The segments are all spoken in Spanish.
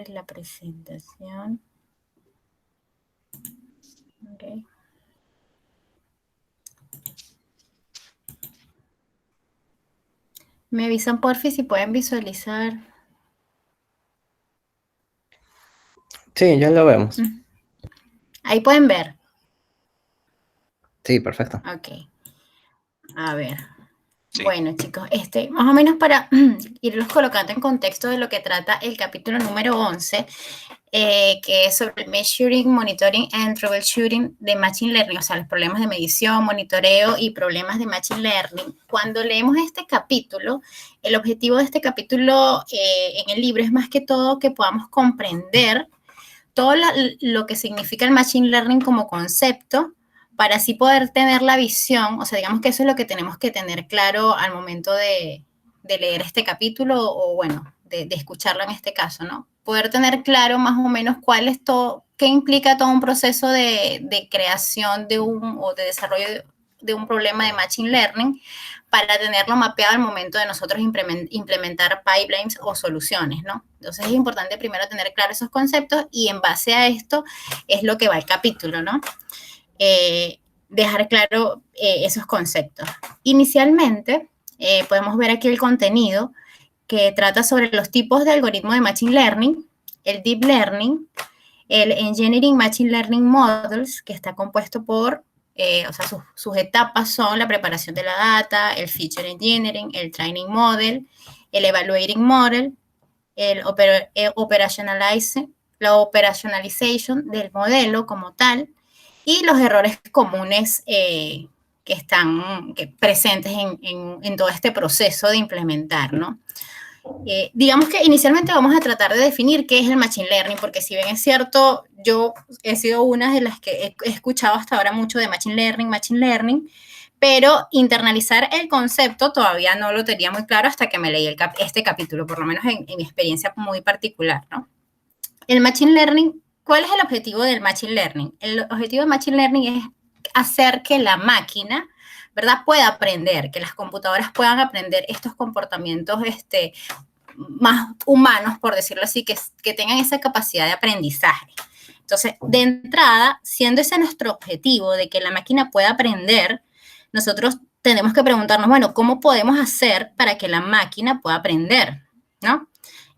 la presentación. Okay. Me avisan porfi si pueden visualizar. Sí, ya lo vemos. Ahí pueden ver. Sí, perfecto. Ok. A ver. Sí. Bueno, chicos, más o menos para irlos colocando en contexto de lo que trata el capítulo número 11, que es sobre Measuring, Monitoring and Troubleshooting de Machine Learning, o sea, los problemas de medición, monitoreo y problemas de Machine Learning. Cuando leemos este capítulo, el objetivo de este capítulo en el libro es más que todo que podamos comprender todo lo que significa el Machine Learning como concepto, para así poder tener la visión, o sea, digamos que eso es lo que tenemos que tener claro al momento de leer este capítulo o, bueno, de escucharlo en este caso, ¿no? Poder tener claro más o menos cuál es todo, qué implica todo un proceso de creación o de desarrollo de un problema de Machine Learning para tenerlo mapeado al momento de nosotros implementar pipelines o soluciones, ¿no? Entonces es importante primero tener claros esos conceptos y en base a esto es lo que va el capítulo, ¿no? Dejar claro esos conceptos. Inicialmente, podemos ver aquí el contenido que trata sobre los tipos de algoritmo de Machine Learning, el Deep Learning, el Engineering Machine Learning Models, que está compuesto por, o sea, sus etapas son la preparación de la data, el Feature Engineering, el Training Model, el Evaluating Model, la operationalization del modelo como tal, y los errores comunes que están presentes en todo este proceso de implementar, ¿no? Digamos que inicialmente vamos a tratar de definir qué es el Machine Learning, porque si bien es cierto, yo he sido una de las que he escuchado hasta ahora mucho de Machine Learning, pero internalizar el concepto todavía no lo tenía muy claro hasta que me leí este capítulo, por lo menos en mi experiencia muy particular, ¿no? El Machine Learning, ¿cuál es el objetivo del Machine Learning? El objetivo del Machine Learning es hacer que la máquina, ¿verdad?, pueda aprender, que las computadoras puedan aprender estos comportamientos más humanos, por decirlo así, que tengan esa capacidad de aprendizaje. Entonces, de entrada, siendo ese nuestro objetivo de que la máquina pueda aprender, nosotros tenemos que preguntarnos, bueno, ¿cómo podemos hacer para que la máquina pueda aprender? ¿No?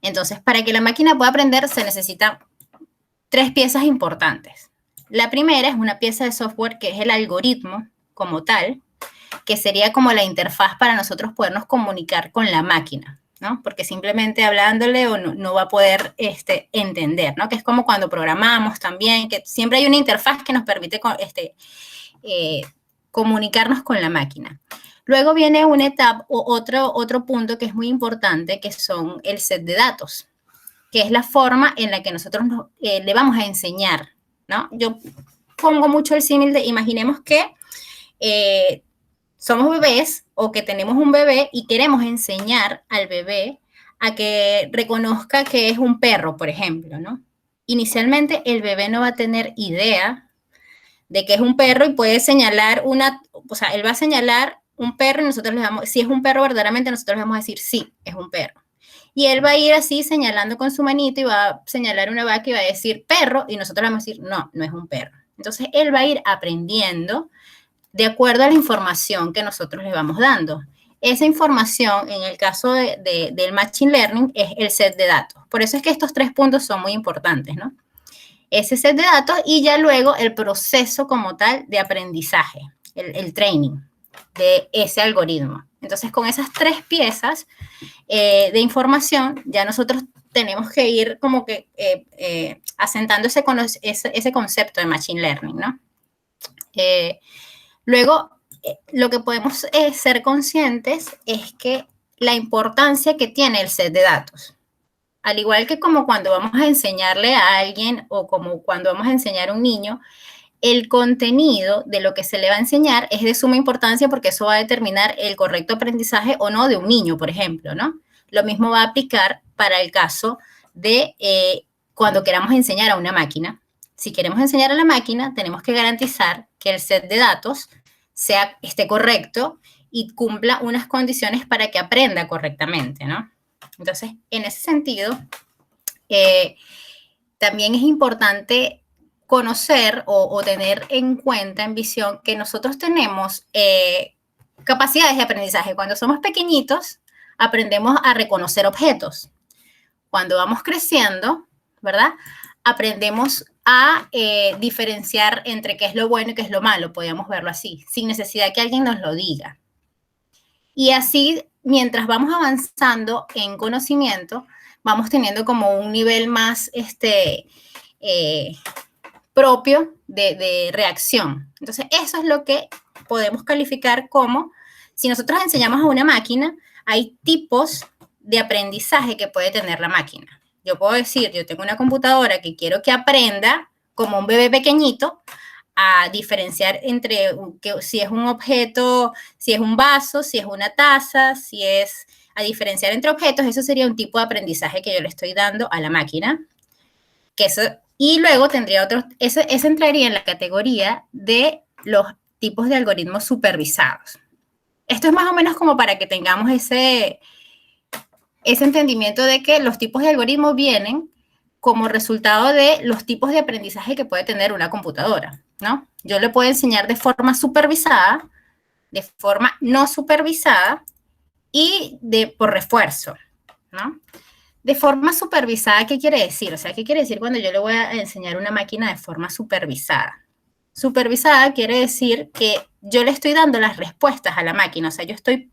Entonces, para que la máquina pueda aprender se necesitan 3 piezas importantes. La primera es una pieza de software que es el algoritmo como tal, que sería como la interfaz para nosotros podernos comunicar con la máquina, ¿no? Porque simplemente hablándole o no va a poder entender, ¿no? Que es como cuando programamos también, que siempre hay una interfaz que nos permite comunicarnos con la máquina. Luego viene una etapa o otro punto que es muy importante, que son el set de datos, que es la forma en la que nosotros le vamos a enseñar, ¿no? Yo pongo mucho el símil de, imaginemos que somos bebés o que tenemos un bebé y queremos enseñar al bebé a que reconozca que es un perro, por ejemplo, ¿no? Inicialmente el bebé no va a tener idea de que es un perro y puede señalar o sea, él va a señalar un perro y nosotros le vamos, si es un perro verdaderamente, nosotros le vamos a decir, sí, es un perro. Y él va a ir así señalando con su manito y va a señalar una vaca y va a decir perro y nosotros le vamos a decir, no, no es un perro. Entonces él va a ir aprendiendo de acuerdo a la información que nosotros le vamos dando. Esa información, en el caso del Machine Learning, es el set de datos. Por eso es que estos 3 puntos son muy importantes, ¿no? Ese set de datos y ya luego el proceso como tal de aprendizaje, el training de ese algoritmo. Entonces, con esas 3 piezas de información, ya nosotros tenemos que ir como que asentando ese concepto de Machine Learning, ¿no? Luego, lo que podemos ser conscientes es que la importancia que tiene el set de datos. Al igual que como cuando vamos a enseñarle a alguien o como cuando vamos a enseñar a un niño, el contenido de lo que se le va a enseñar es de suma importancia porque eso va a determinar el correcto aprendizaje o no de un niño, por ejemplo, ¿no? Lo mismo va a aplicar para el caso de cuando queramos enseñar a una máquina. Si queremos enseñar a la máquina, tenemos que garantizar que el set de datos esté correcto y cumpla unas condiciones para que aprenda correctamente, ¿no? Entonces, en ese sentido, también es importante conocer o tener en cuenta, en visión, que nosotros tenemos capacidades de aprendizaje. Cuando somos pequeñitos, aprendemos a reconocer objetos. Cuando vamos creciendo, ¿verdad? Aprendemos a diferenciar entre qué es lo bueno y qué es lo malo, podríamos verlo así, sin necesidad que alguien nos lo diga. Y así, mientras vamos avanzando en conocimiento, vamos teniendo como un nivel más propio de reacción. Entonces, eso es lo que podemos calificar como, si nosotros enseñamos a una máquina, hay tipos de aprendizaje que puede tener la máquina. Yo puedo decir, yo tengo una computadora que quiero que aprenda como un bebé pequeñito a diferenciar entre si es un objeto, si es un vaso, si es una taza, si es a diferenciar entre objetos. Eso sería un tipo de aprendizaje que yo le estoy dando a la máquina. Que eso, y luego tendría otros, eso entraría en la categoría de los tipos de algoritmos supervisados. Esto es más o menos como para que tengamos ese entendimiento de que los tipos de algoritmos vienen como resultado de los tipos de aprendizaje que puede tener una computadora, ¿no? Yo le puedo enseñar de forma supervisada, de forma no supervisada y por refuerzo, ¿no? De forma supervisada, ¿qué quiere decir? O sea, ¿qué quiere decir cuando yo le voy a enseñar a una máquina de forma supervisada? Supervisada quiere decir que yo le estoy dando las respuestas a la máquina. O sea, yo estoy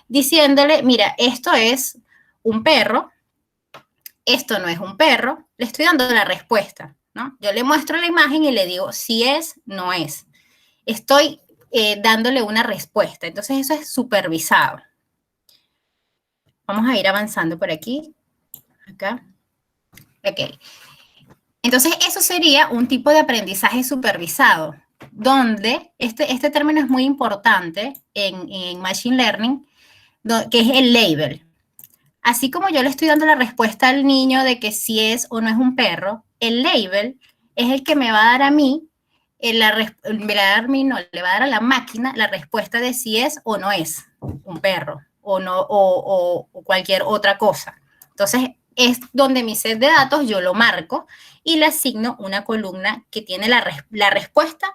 diciéndole, mira, esto es un perro, esto no es un perro, le estoy dando la respuesta, ¿no? Yo le muestro la imagen y le digo si es, no es. Estoy dándole una respuesta. Entonces, eso es supervisado. Vamos a ir avanzando por aquí. Acá. Ok. Entonces, eso sería un tipo de aprendizaje supervisado, donde este término es muy importante en Machine Learning, que es el label. Así como yo le estoy dando la respuesta al niño de que si es o no es un perro, el label es el que me va a dar a mí, le va a dar a la máquina la respuesta de si es o no es un perro o, no, o cualquier otra cosa. Entonces, es donde mi set de datos yo lo marco y le asigno una columna que tiene la respuesta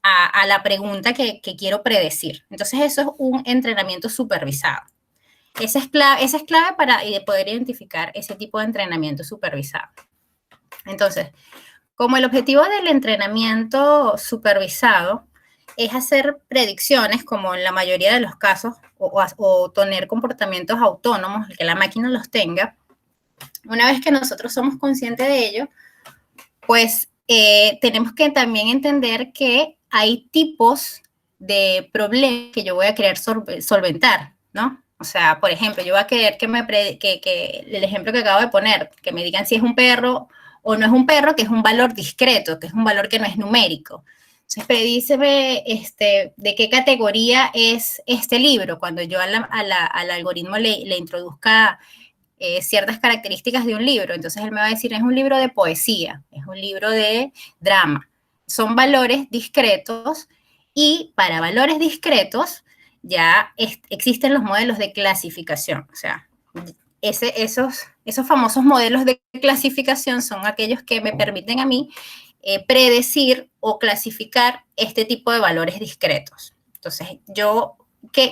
a la pregunta que quiero predecir. Entonces, eso es un entrenamiento supervisado. Esa es clave para poder identificar ese tipo de entrenamiento supervisado. Entonces, como el objetivo del entrenamiento supervisado es hacer predicciones, como en la mayoría de los casos, o tener comportamientos autónomos, que la máquina los tenga, una vez que nosotros somos conscientes de ello, pues tenemos que también entender que hay tipos de problemas que yo voy a querer solventar, ¿no? O sea, por ejemplo, yo voy a querer que el ejemplo que acabo de poner, que me digan si es un perro o no es un perro, que es un valor discreto, que es un valor que no es numérico. Entonces, predíceme de qué categoría es este libro, cuando yo al algoritmo le introduzca ciertas características de un libro. Entonces, él me va a decir, es un libro de poesía, es un libro de drama. Son valores discretos y para valores discretos ya existen los modelos de clasificación. O sea, esos famosos modelos de clasificación son aquellos que me permiten a mí predecir o clasificar este tipo de valores discretos. Entonces,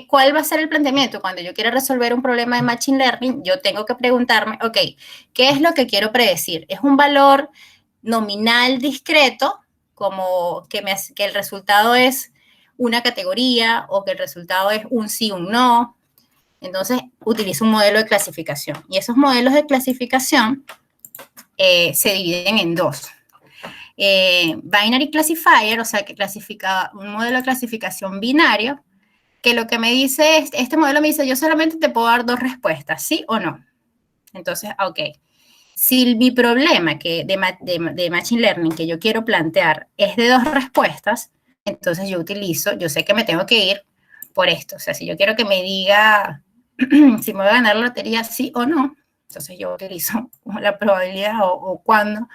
¿cuál va a ser el planteamiento? Cuando yo quiero resolver un problema de Machine Learning, yo tengo que preguntarme, ok, ¿qué es lo que quiero predecir? ¿Es un valor nominal discreto, como que el resultado es una categoría o que el resultado es un sí, un no? Entonces, utilizo un modelo de clasificación. Y esos modelos de clasificación se dividen en dos. Binary Classifier, o sea, que clasifica un modelo de clasificación binario, que lo que me dice, este modelo me dice, yo solamente te puedo dar dos respuestas, ¿sí o no? Entonces, ok. Si mi problema de Machine Learning que yo quiero plantear es de dos respuestas, entonces yo sé que me tengo que ir por esto. O sea, si yo quiero que me diga si me voy a ganar la lotería, sí o no, entonces yo utilizo la probabilidad o cuándo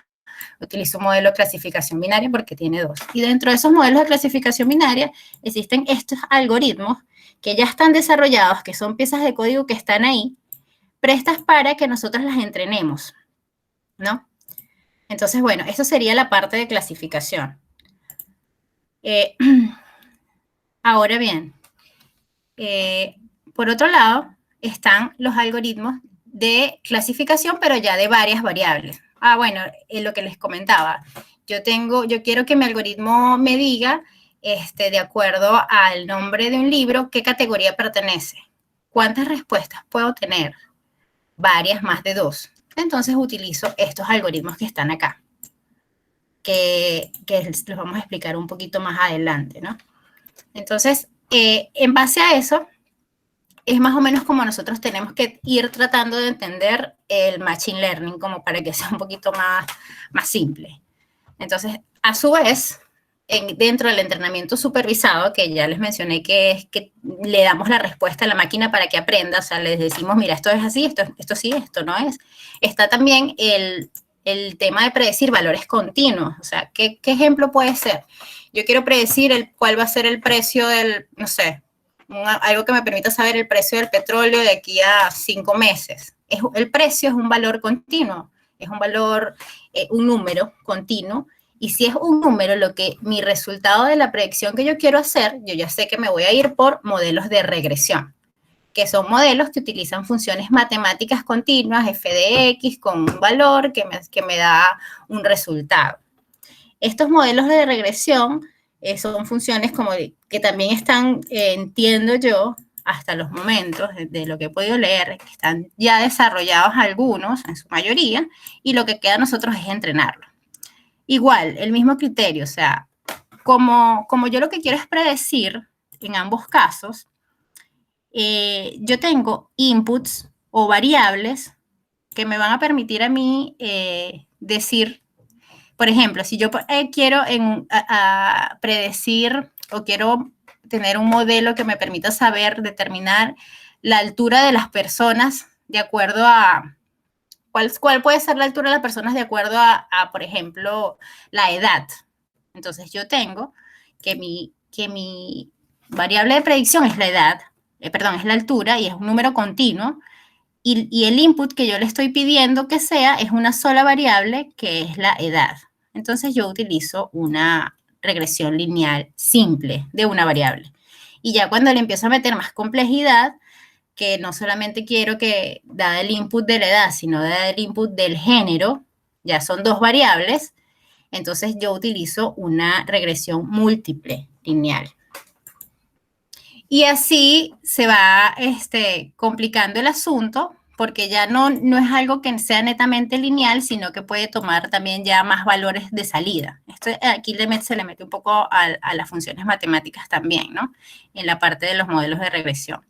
utilizo un modelo de clasificación binaria porque tiene dos. Y dentro de esos modelos de clasificación binaria existen estos algoritmos que ya están desarrollados, que son piezas de código que están ahí, prestas para que nosotros las entrenemos. ¿no? Entonces, bueno, eso sería la parte de clasificación. Ahora bien, por otro lado, están los algoritmos de clasificación, pero ya de varias variables. Bueno, lo que les comentaba, yo quiero que mi algoritmo me diga, de acuerdo al nombre de un libro, qué categoría pertenece. ¿Cuántas respuestas puedo tener? Varias, más de 2. Entonces utilizo estos algoritmos que están acá, que los vamos a explicar un poquito más adelante, ¿no? Entonces, en base a eso, es más o menos como nosotros tenemos que ir tratando de entender el Machine Learning, como para que sea un poquito más simple. Entonces, a su vez, dentro del entrenamiento supervisado, que ya les mencioné que es que le damos la respuesta a la máquina para que aprenda, o sea, les decimos, mira, esto es así, esto sí, esto no es. Está también el tema de predecir valores continuos, o sea, ¿qué ejemplo puede ser? Yo quiero predecir cuál va a ser el precio del, no sé, algo que me permita saber el precio del petróleo de aquí a 5 meses. El precio es un valor continuo, es un valor, un número continuo, y si es un número, mi resultado de la predicción que yo quiero hacer, yo ya sé que me voy a ir por modelos de regresión, que son modelos que utilizan funciones matemáticas continuas, f de x, con un valor que me da un resultado. Estos modelos de regresión son funciones como que también están, entiendo yo, hasta los momentos de lo que he podido leer, que están ya desarrollados algunos, en su mayoría, y lo que queda a nosotros es entrenarlo. Igual, el mismo criterio, o sea, como yo lo que quiero es predecir, en ambos casos, yo tengo inputs o variables que me van a permitir a mí decir, por ejemplo, si yo quiero predecir o quiero tener un modelo que me permita determinar la altura de las personas de acuerdo a, ¿cuál puede ser la altura de las personas de acuerdo por ejemplo, la edad? Entonces yo tengo que mi variable de predicción es la edad, es la altura y es un número continuo, y el input que yo le estoy pidiendo que sea es una sola variable, que es la edad. Entonces yo utilizo una regresión lineal simple de una variable. Y ya cuando le empiezo a meter más complejidad, que no solamente quiero que dada el input de la edad, sino dada el input del género, ya son 2 variables, entonces yo utilizo una regresión múltiple lineal. Y así se va complicando el asunto, porque ya no es algo que sea netamente lineal, sino que puede tomar también ya más valores de salida. Aquí se le mete un poco a las funciones matemáticas también, ¿no? En la parte de los modelos de regresión.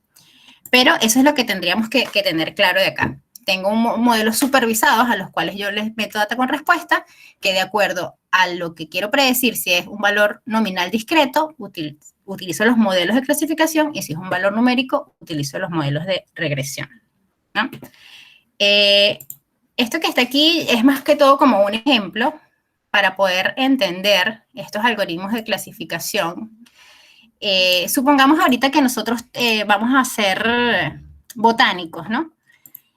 Pero eso es lo que tendríamos que tener claro de acá. Tengo modelos supervisados a los cuales yo les meto data con respuesta, que de acuerdo a lo que quiero predecir, si es un valor nominal discreto, utilizo los modelos de clasificación, y si es un valor numérico, utilizo los modelos de regresión, ¿no? Esto que está aquí es más que todo como un ejemplo para poder entender estos algoritmos de clasificación. Supongamos ahorita que nosotros vamos a ser botánicos, ¿no?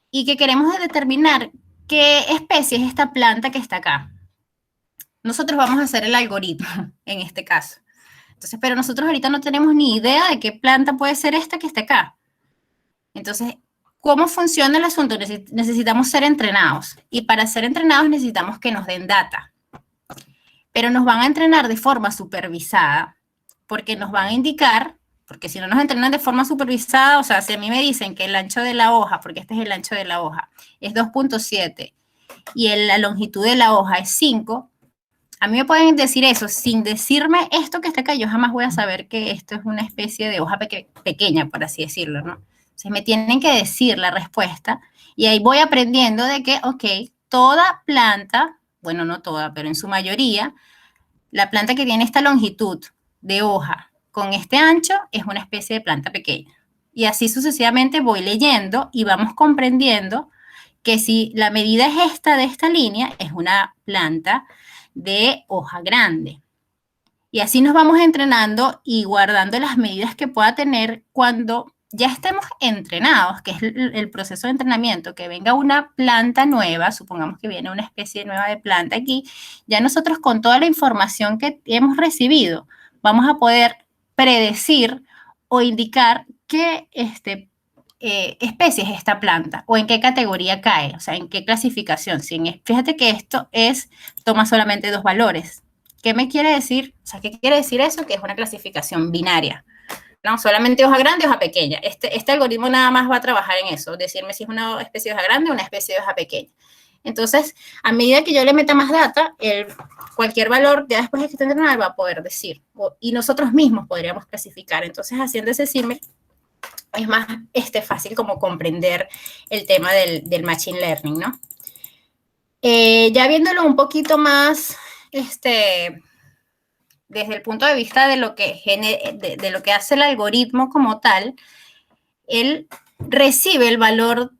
Y que queremos determinar qué especie es esta planta que está acá. Nosotros vamos a hacer el algoritmo en este caso. Entonces, pero nosotros ahorita no tenemos ni idea de qué planta puede ser esta que está acá. Entonces, ¿cómo funciona el asunto? Necesitamos ser entrenados. Y para ser entrenados necesitamos que nos den data. Pero nos van a entrenar de forma supervisada, porque nos van a indicar, porque si no nos entrenan de forma supervisada, o sea, si a mí me dicen que el ancho de la hoja, porque este es el ancho de la hoja, es 2.7 y la longitud de la hoja es 5, a mí me pueden decir eso sin decirme esto que está acá. Yo jamás voy a saber que esto es una especie de hoja pequeña, por así decirlo, ¿no? Entonces me tienen que decir la respuesta, y ahí voy aprendiendo de que, ok, toda planta, bueno, no toda, pero en su mayoría, la planta que tiene esta longitud de hoja con este ancho es una especie de planta pequeña. Y así sucesivamente voy leyendo y vamos comprendiendo que si la medida es esta de esta línea, es una planta de hoja grande. Y así nos vamos entrenando y guardando las medidas que pueda tener cuando ya estemos entrenados, que es el proceso de entrenamiento, que venga una planta nueva, supongamos que viene una especie nueva de planta aquí, ya nosotros con toda la información que hemos recibido, vamos a poder predecir o indicar qué especie es esta planta o en qué categoría cae, o sea, en qué clasificación. Fíjate que esto toma solamente 2 valores. ¿Qué me quiere decir? O sea, ¿qué quiere decir eso? Que es una clasificación binaria. ¿No? Solamente hoja grande, hoja pequeña. Este algoritmo nada más va a trabajar en eso, decirme si es una especie de hoja grande o una especie de hoja pequeña. Entonces, a medida que yo le meta más data, cualquier valor, ya después de que esté entrenado, va a poder decir. Y nosotros mismos podríamos clasificar. Entonces, haciendo ese decirme, es más fácil como comprender el tema del Machine Learning, ¿no? Ya viéndolo un poquito más, desde el punto de vista de lo que hace el algoritmo como tal, él recibe el valor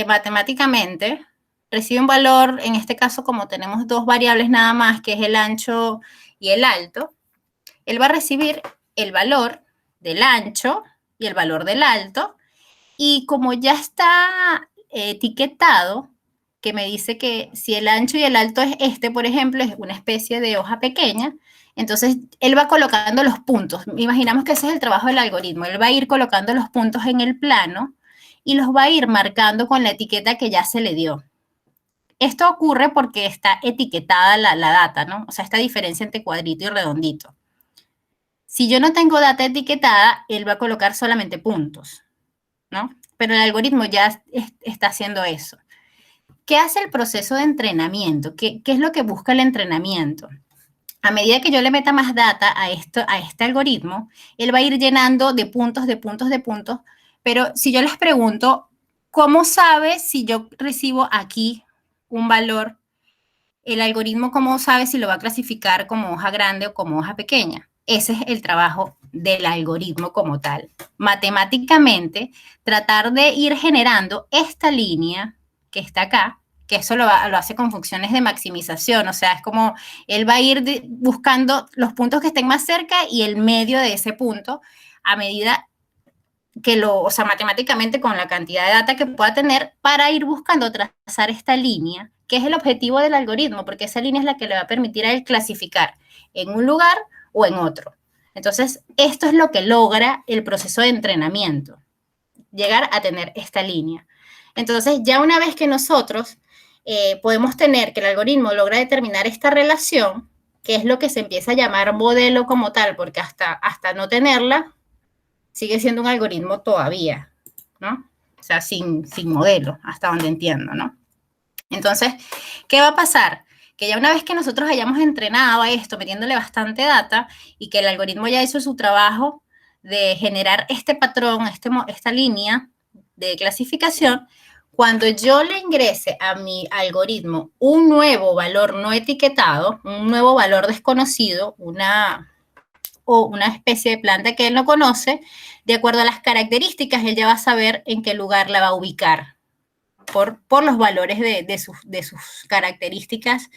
matemáticamente, recibe un valor, en este caso como tenemos 2 variables nada más, que es el ancho y el alto, él va a recibir el valor del ancho y el valor del alto, y como ya está etiquetado, que me dice que si el ancho y el alto es por ejemplo, es una especie de hoja pequeña, entonces él va colocando los puntos. Imaginamos que ese es el trabajo del algoritmo. Él va a ir colocando los puntos en el plano y los va a ir marcando con la etiqueta que ya se le dio. Esto ocurre porque está etiquetada la data, ¿no? O sea, esta diferencia entre cuadrito y redondito. Si yo no tengo data etiquetada, él va a colocar solamente puntos, ¿no? Pero el algoritmo ya está haciendo eso. ¿Qué hace el proceso de entrenamiento? ¿Qué es lo que busca el entrenamiento? A medida que yo le meta más data a este algoritmo, él va a ir llenando de puntos, pero si yo les pregunto, ¿cómo sabe si yo recibo aquí un valor? El algoritmo, ¿cómo sabe si lo va a clasificar como hoja grande o como hoja pequeña? Ese es el trabajo del algoritmo como tal. Matemáticamente, tratar de ir generando esta línea que está acá, que eso lo hace con funciones de maximización, o sea, es como él va a ir buscando los puntos que estén más cerca y el medio de ese punto a medida que o sea, matemáticamente con la cantidad de data que pueda tener para ir buscando trazar esta línea, que es el objetivo del algoritmo, porque esa línea es la que le va a permitir a él clasificar en un lugar o en otro. Entonces, esto es lo que logra el proceso de entrenamiento, llegar a tener esta línea. Entonces, ya una vez que nosotros podemos tener que el algoritmo logra determinar esta relación, que es lo que se empieza a llamar modelo como tal, porque hasta no tenerla, sigue siendo un algoritmo todavía, ¿no? O sea, sin modelo, hasta donde entiendo, ¿no? Entonces, ¿qué va a pasar? Que ya una vez que nosotros hayamos entrenado a esto, metiéndole bastante data, y que el algoritmo ya hizo su trabajo de generar este patrón, esta línea de clasificación, cuando yo le ingrese a mi algoritmo un nuevo valor no etiquetado, un nuevo valor desconocido, una especie de planta que él no conoce, de acuerdo a las características, él ya va a saber en qué lugar la va a ubicar por los valores de sus características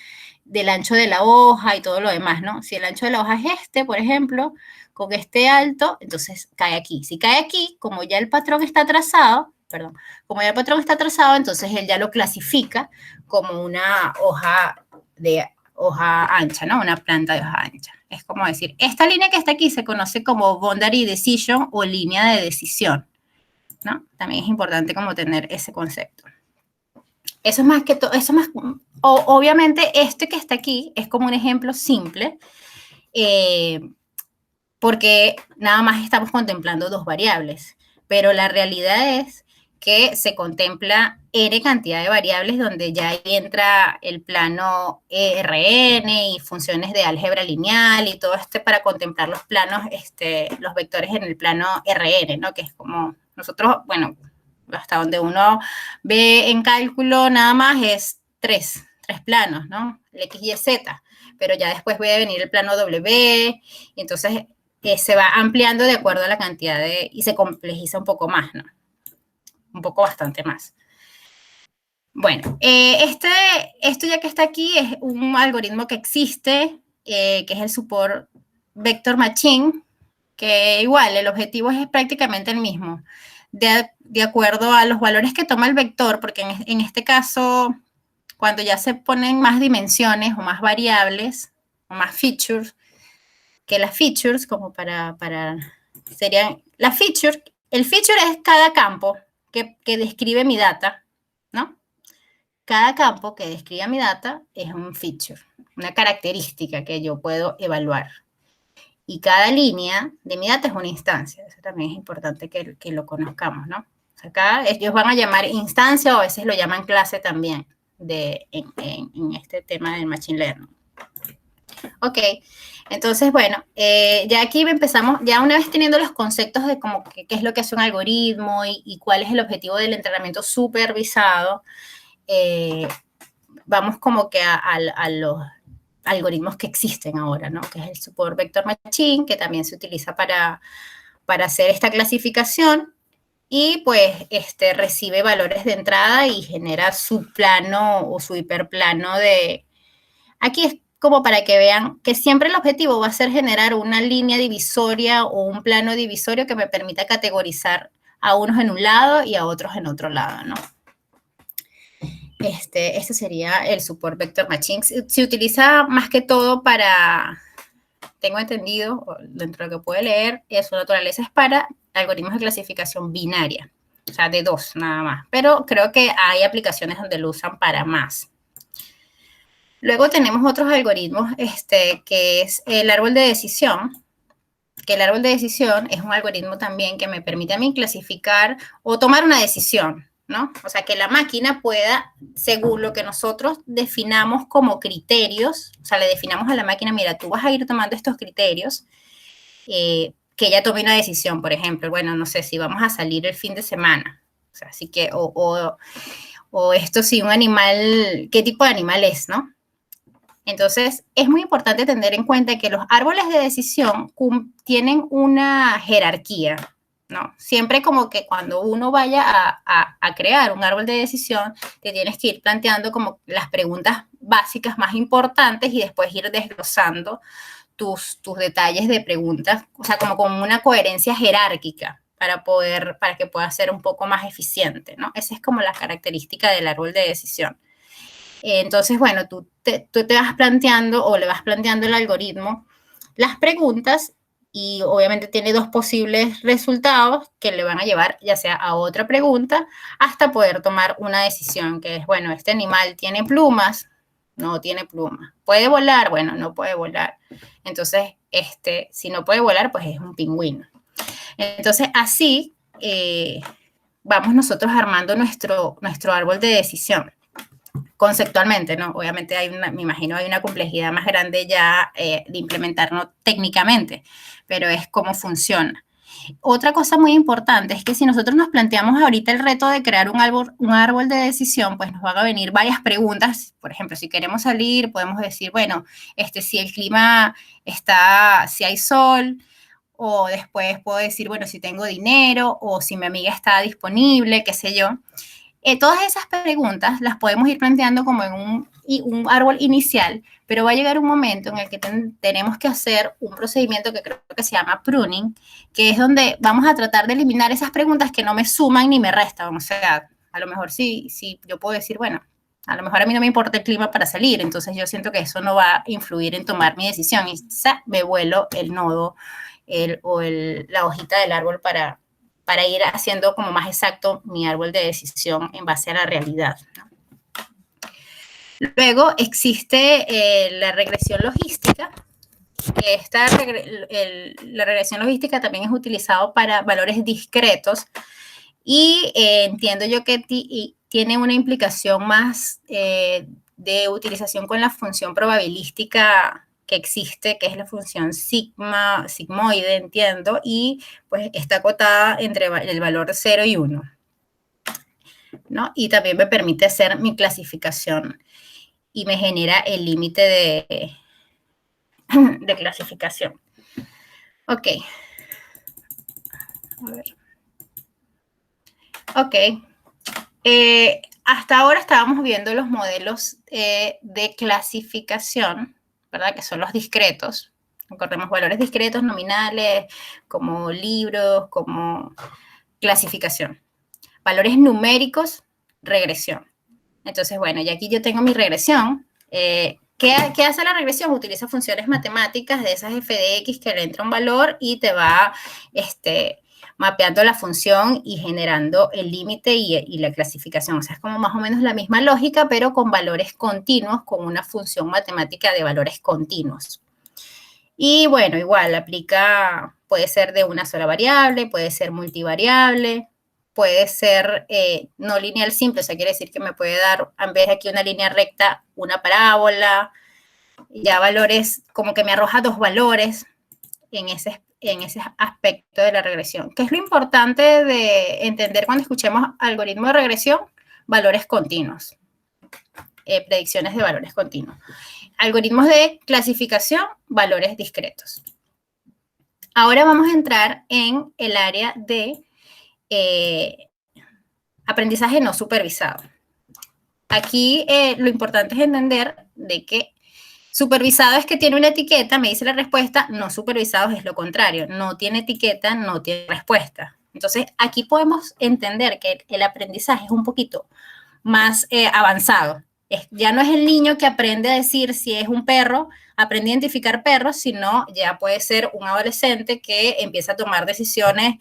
del ancho de la hoja y todo lo demás, ¿no? Si el ancho de la hoja es por ejemplo, con este alto, entonces cae aquí. Si cae aquí, como ya el patrón está trazado, entonces él ya lo clasifica como una hoja ancha, ¿no? Una planta de hoja ancha. Es como decir, esta línea que está aquí se conoce como boundary decision o línea de decisión, ¿no? También es importante como tener ese concepto. Eso es más que todo, obviamente este que está aquí es como un ejemplo simple, porque nada más estamos contemplando 2 variables, pero la realidad es que se contempla N cantidad de variables donde ya entra el plano RN y funciones de álgebra lineal y todo para contemplar los planos, los vectores en el plano RN, ¿no? Que es como nosotros, bueno, hasta donde uno ve en cálculo nada más es 3 planos, ¿no? El X, Y, Z, pero ya después puede venir el plano W, y entonces se va ampliando de acuerdo a la cantidad y se complejiza un poco más, ¿no? Un poco bastante más. Bueno, esto ya que está aquí es un algoritmo que existe, que es el Support Vector Machine, que igual el objetivo es prácticamente el mismo, de acuerdo a los valores que toma el vector, porque en este caso, cuando ya se ponen más dimensiones o más variables o más features, que las features, como serían, la feature, el feature es cada campo que describe mi data, ¿no? Cada campo que describe mi data es un feature, una característica que yo puedo evaluar. Y cada línea de mi data es una instancia. Eso también es importante que lo conozcamos, ¿no? O sea, acá ellos van a llamar instancia o a veces lo llaman clase también en este tema del Machine Learning. Ok, entonces, bueno, ya aquí empezamos, ya una vez teniendo los conceptos de como qué es lo que hace un algoritmo y cuál es el objetivo del entrenamiento supervisado, vamos como que a los algoritmos que existen ahora, ¿no? Que es el Support Vector Machine, que también se utiliza para hacer esta clasificación y pues recibe valores de entrada y genera su plano o su hiperplano de... Aquí es como para que vean que siempre el objetivo va a ser generar una línea divisoria o un plano divisorio que me permita categorizar a unos en un lado y a otros en otro lado, ¿no? Este sería el Support Vector Machine. Se utiliza más que todo para, tengo entendido, dentro de lo que puedo leer, su naturaleza es para algoritmos de clasificación binaria, o sea, de 2 nada más. Pero creo que hay aplicaciones donde lo usan para más. Luego tenemos otros algoritmos, que es el árbol de decisión, que el árbol de decisión es un algoritmo también que me permite a mí clasificar o tomar una decisión, ¿no? O sea, que la máquina pueda, según lo que nosotros definamos como criterios, o sea, le definamos a la máquina, mira, tú vas a ir tomando estos criterios, que ella tome una decisión, por ejemplo, bueno, no sé si vamos a salir el fin de semana, o sea, así que, o esto sí, un animal, ¿qué tipo de animal es, no? Entonces, es muy importante tener en cuenta que los árboles de decisión tienen una jerarquía, ¿no? Siempre como que cuando uno vaya a crear un árbol de decisión, te tienes que ir planteando como las preguntas básicas más importantes y después ir desglosando tus detalles de preguntas, o sea, como con una coherencia jerárquica para que pueda ser un poco más eficiente, ¿no? Esa es como la característica del árbol de decisión. Entonces, bueno, tú te vas planteando o le vas planteando al algoritmo las preguntas y obviamente tiene 2 posibles resultados que le van a llevar ya sea a otra pregunta hasta poder tomar una decisión que es, bueno, este animal tiene plumas, no tiene plumas, puede volar, bueno, no puede volar. Entonces, si no puede volar, pues es un pingüino. Entonces, así vamos nosotros armando nuestro árbol de decisión. Conceptualmente, ¿no? Obviamente me imagino hay una complejidad más grande ya de implementarlo técnicamente, pero es cómo funciona. Otra cosa muy importante es que si nosotros nos planteamos ahorita el reto de crear un árbol de decisión, pues nos van a venir varias preguntas. Por ejemplo, si queremos salir, podemos decir, bueno, si el clima si hay sol, o después puedo decir, bueno, si tengo dinero, o si mi amiga está disponible, qué sé yo. Todas esas preguntas las podemos ir planteando como en un árbol inicial, pero va a llegar un momento en el que tenemos que hacer un procedimiento que creo que se llama pruning, que es donde vamos a tratar de eliminar esas preguntas que no me suman ni me restan. O sea, a lo mejor sí yo puedo decir, bueno, a lo mejor a mí no me importa el clima para salir, entonces yo siento que eso no va a influir en tomar mi decisión y me vuelo el nodo la hojita del árbol para ir haciendo como más exacto mi árbol de decisión en base a la realidad, ¿no? Luego existe la regresión logística, que la regresión logística también es utilizado para valores discretos y entiendo yo que tiene una implicación más de utilización con la función probabilística que existe, que es la función sigmoide, entiendo, y pues está acotada entre el valor 0 y 1, ¿no? Y también me permite hacer mi clasificación y me genera el límite de clasificación. Ok. A ver. Ok. Hasta ahora estábamos viendo los modelos de clasificación, ¿verdad? Que son los discretos, Recordemos valores discretos, nominales, como libros, como clasificación. Valores numéricos, regresión. Entonces, bueno, y aquí yo tengo mi regresión. ¿Qué hace la regresión? Utiliza funciones matemáticas de esas f de x que le entra un valor y te va mapeando la función y generando el límite y la clasificación. O sea, es como más o menos la misma lógica, pero con valores continuos, con una función matemática de valores continuos. Y bueno, igual aplica, puede ser de una sola variable, puede ser multivariable, puede ser no lineal simple, o sea, quiere decir que me puede dar, en vez de aquí una línea recta, una parábola, ya valores, como que me arroja dos valores en ese aspecto de la regresión. ¿Qué es lo importante de entender cuando escuchemos algoritmo de regresión? Valores continuos, predicciones de valores continuos. Algoritmos de clasificación, valores discretos. Ahora vamos a entrar en el área de aprendizaje no supervisado. Aquí lo importante es entender de que supervisado es que tiene una etiqueta, me dice la respuesta, no supervisado es lo contrario, no tiene etiqueta, no tiene respuesta. Entonces, aquí podemos entender que el aprendizaje es un poquito más avanzado. Ya no es el niño que aprende a decir si es un perro, aprende a identificar perros, sino ya puede ser un adolescente que empieza a tomar decisiones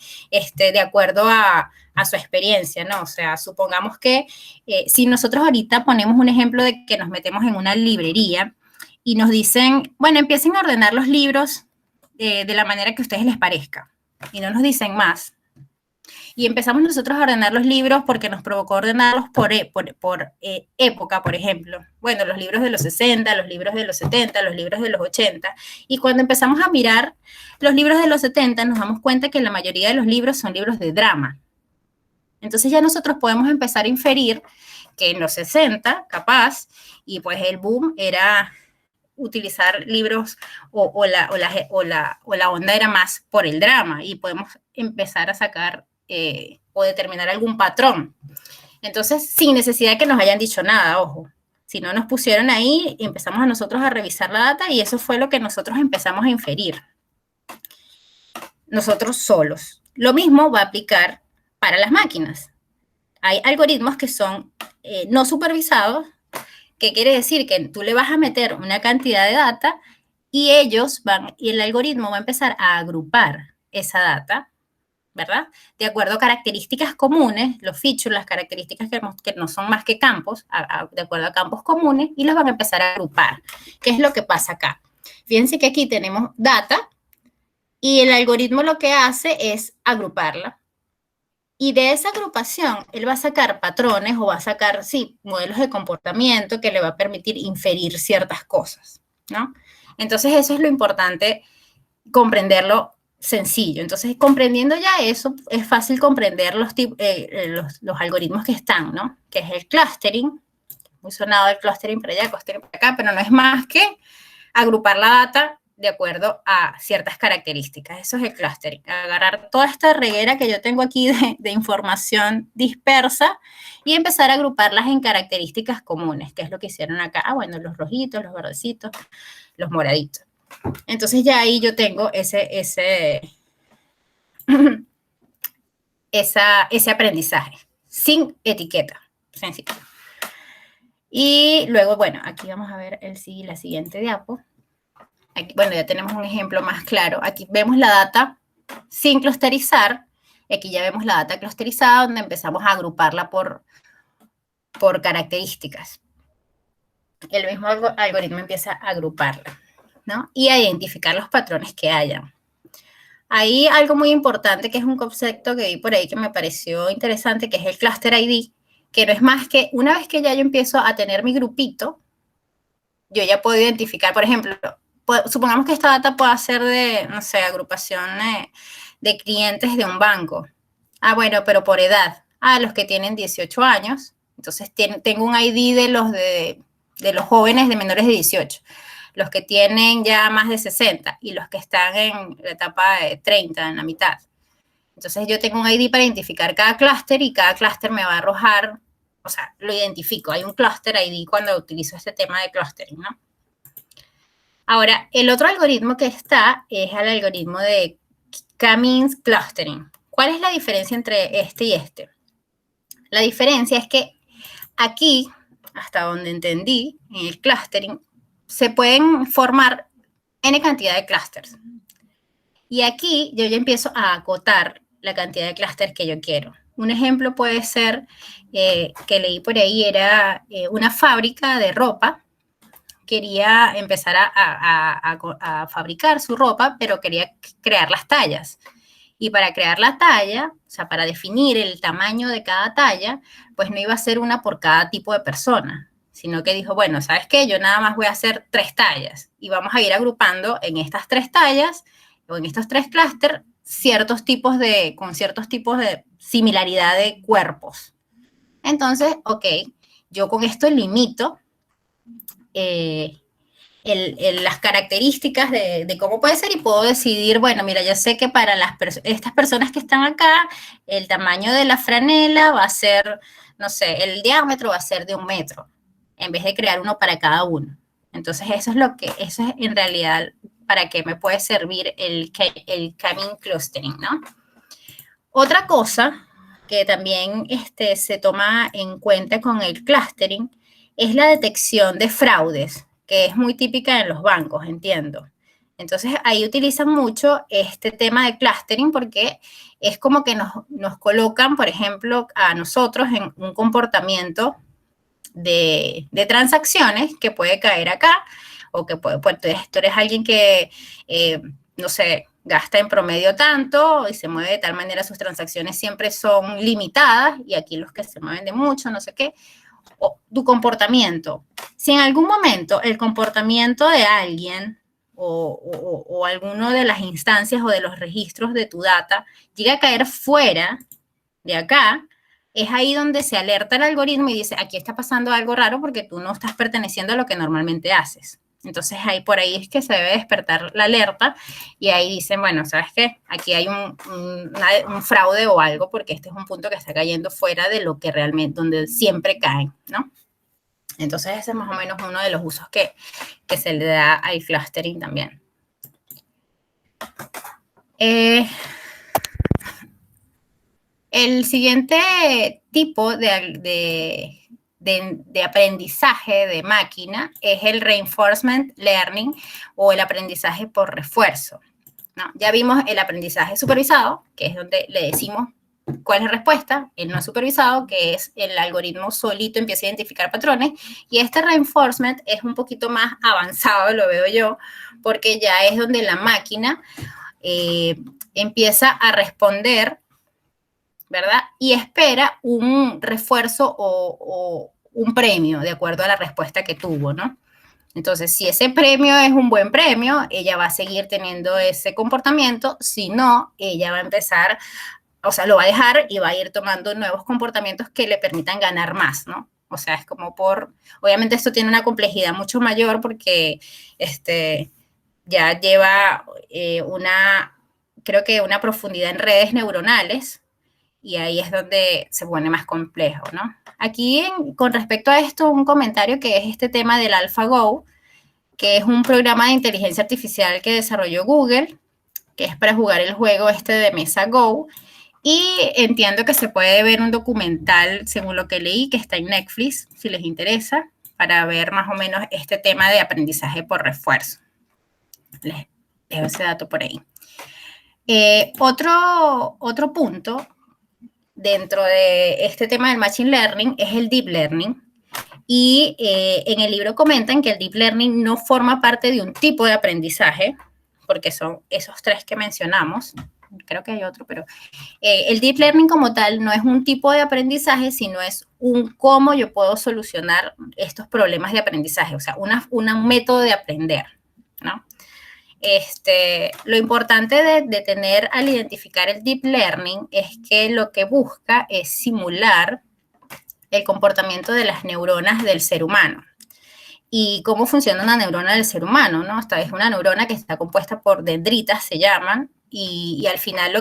de acuerdo a su experiencia, ¿no? O sea, supongamos que si nosotros ahorita ponemos un ejemplo de que nos metemos en una librería y nos dicen, bueno, empiecen a ordenar los libros de la manera que a ustedes les parezca, y no nos dicen más. Y empezamos nosotros a ordenar los libros porque nos provocó ordenarlos por época, por ejemplo. Bueno, los libros de los 60, los libros de los 70, los libros de los 80. Y cuando empezamos a mirar los libros de los 70, nos damos cuenta que la mayoría de los libros son libros de drama. Entonces ya nosotros podemos empezar a inferir que en los 60, capaz, y pues el boom era utilizar libros o la onda era más por el drama, y podemos empezar a sacar o determinar algún patrón. Entonces, sin necesidad de que nos hayan dicho nada, ojo. Si no nos pusieron ahí, empezamos a nosotros a revisar la data y eso fue lo que nosotros empezamos a inferir. Nosotros solos. Lo mismo va a aplicar para las máquinas. Hay algoritmos que son no supervisados, que quiere decir que tú le vas a meter una cantidad de data y el algoritmo va a empezar a agrupar esa data, ¿verdad? De acuerdo a características comunes, los features, las características que no son más que campos, de acuerdo a campos comunes, y los van a empezar a agrupar. ¿Qué es lo que pasa acá? Fíjense que aquí tenemos data y el algoritmo lo que hace es agruparla. Y de esa agrupación, él va a sacar patrones o va a sacar, sí, modelos de comportamiento que le va a permitir inferir ciertas cosas, ¿no? Entonces, eso es lo importante, comprenderlo sencillo. Entonces, comprendiendo ya eso, es fácil comprender los algoritmos que están, ¿no? Que es el clustering, muy sonado el clustering para allá, clustering para acá, pero no es más que agrupar la data de acuerdo a ciertas características. Eso es el clustering. Agarrar toda esta reguera que yo tengo aquí de información dispersa y empezar a agruparlas en características comunes, que es lo que hicieron acá. Ah, bueno, los rojitos, los verdecitos, los moraditos. Entonces ya ahí yo tengo ese aprendizaje sin etiqueta, sencillo. Y luego, bueno, aquí vamos a ver la siguiente diapo. Aquí, bueno, ya tenemos un ejemplo más claro. Aquí vemos la data sin clusterizar. Aquí ya vemos la data clusterizada, donde empezamos a agruparla por características. El mismo algoritmo empieza a agruparla, ¿no? Y a identificar los patrones que hayan. Hay algo muy importante, que es un concepto que vi por ahí que me pareció interesante, que es el Cluster ID, que no es más que una vez que ya yo empiezo a tener mi grupito, yo ya puedo identificar, por ejemplo, supongamos que esta data pueda ser de, no sé, agrupación de clientes de un banco. Ah, bueno, pero por edad. Ah, los que tienen 18 años. Entonces, tengo un ID de los jóvenes de menores de 18. Los que tienen ya más de 60 y los que están en la etapa de 30, en la mitad. Entonces, yo tengo un ID para identificar cada clúster y cada clúster me va a arrojar, o sea, lo identifico. Hay un cluster ID cuando utilizo este tema de clustering, ¿no? Ahora, el otro algoritmo que está es el algoritmo de K-means clustering. ¿Cuál es la diferencia entre este y este? La diferencia es que aquí, hasta donde entendí, en el clustering, se pueden formar N cantidad de clusters. Y aquí yo ya empiezo a acotar la cantidad de clusters que yo quiero. Un ejemplo puede ser, que leí por ahí, era una fábrica de ropa. Quería empezar a fabricar su ropa, pero quería crear las tallas. Y para crear la talla, o sea, para definir el tamaño de cada talla, pues no iba a ser una por cada tipo de persona, sino que dijo, bueno, ¿sabes qué? Yo nada más voy a hacer 3 tallas y vamos a ir agrupando en estas 3 tallas o en estos 3 clústeres con ciertos tipos de similaridad de cuerpos. Entonces, ok, yo con esto limito las características de cómo puede ser y puedo decidir, bueno, mira, ya sé que para estas personas que están acá, el tamaño de la franela va a ser, no sé, el diámetro va a ser de 1 metro, en vez de crear uno para cada uno. Entonces, eso es en realidad para qué me puede servir el K-means clustering, ¿no? Otra cosa que también se toma en cuenta con el clustering es la detección de fraudes, que es muy típica en los bancos, entiendo. Entonces, ahí utilizan mucho este tema de clustering porque es como que nos colocan, por ejemplo, a nosotros en un comportamiento de transacciones que puede caer acá, o que puede, pues tú eres alguien que, no sé, gasta en promedio tanto y se mueve de tal manera, sus transacciones siempre son limitadas, y aquí los que se mueven de mucho, no sé qué, o tu comportamiento. Si en algún momento el comportamiento de alguien o alguno de las instancias o de los registros de tu data llega a caer fuera de acá, es ahí donde se alerta el algoritmo y dice, aquí está pasando algo raro porque tú no estás perteneciendo a lo que normalmente haces. Entonces, ahí por ahí es que se debe despertar la alerta y ahí dicen, bueno, ¿sabes qué? Aquí hay un fraude o algo porque este es un punto que está cayendo fuera de lo que realmente, donde siempre caen, ¿no? Entonces, ese es más o menos uno de los usos que se le da al clustering también. El siguiente tipo de aprendizaje de máquina es el reinforcement learning o el aprendizaje por refuerzo, ¿no? Ya vimos el aprendizaje supervisado, que es donde le decimos cuál es la respuesta, el no supervisado, que es el algoritmo solito empieza a identificar patrones, y este reinforcement es un poquito más avanzado, lo veo yo, porque ya es donde la máquina empieza a responder, ¿verdad? Y espera un refuerzo o un premio de acuerdo a la respuesta que tuvo, ¿no? Entonces, si ese premio es un buen premio, ella va a seguir teniendo ese comportamiento. Si no, ella va a empezar, o sea, lo va a dejar y va a ir tomando nuevos comportamientos que le permitan ganar más, ¿no? O sea, es como obviamente esto tiene una complejidad mucho mayor porque ya lleva creo que una profundidad en redes neuronales, y ahí es donde se pone más complejo, ¿no? Aquí, con respecto a esto, un comentario que es este tema del AlphaGo, que es un programa de inteligencia artificial que desarrolló Google, que es para jugar el juego de mesa Go, y entiendo que se puede ver un documental, según lo que leí, que está en Netflix, si les interesa, para ver más o menos este tema de aprendizaje por refuerzo. Les dejo ese dato por ahí. Otro punto dentro de este tema del Machine Learning es el Deep Learning. Y en el libro comentan que el Deep Learning no forma parte de un tipo de aprendizaje, porque son esos 3 que mencionamos. Creo que hay otro, pero el Deep Learning como tal no es un tipo de aprendizaje, sino es cómo yo puedo solucionar estos problemas de aprendizaje, o sea, un método de aprender, ¿no? Lo importante de tener al identificar el Deep Learning es que lo que busca es simular el comportamiento de las neuronas del ser humano. ¿Y cómo funciona una neurona del ser humano, no? Esta es una neurona que está compuesta por dendritas, se llaman, y al final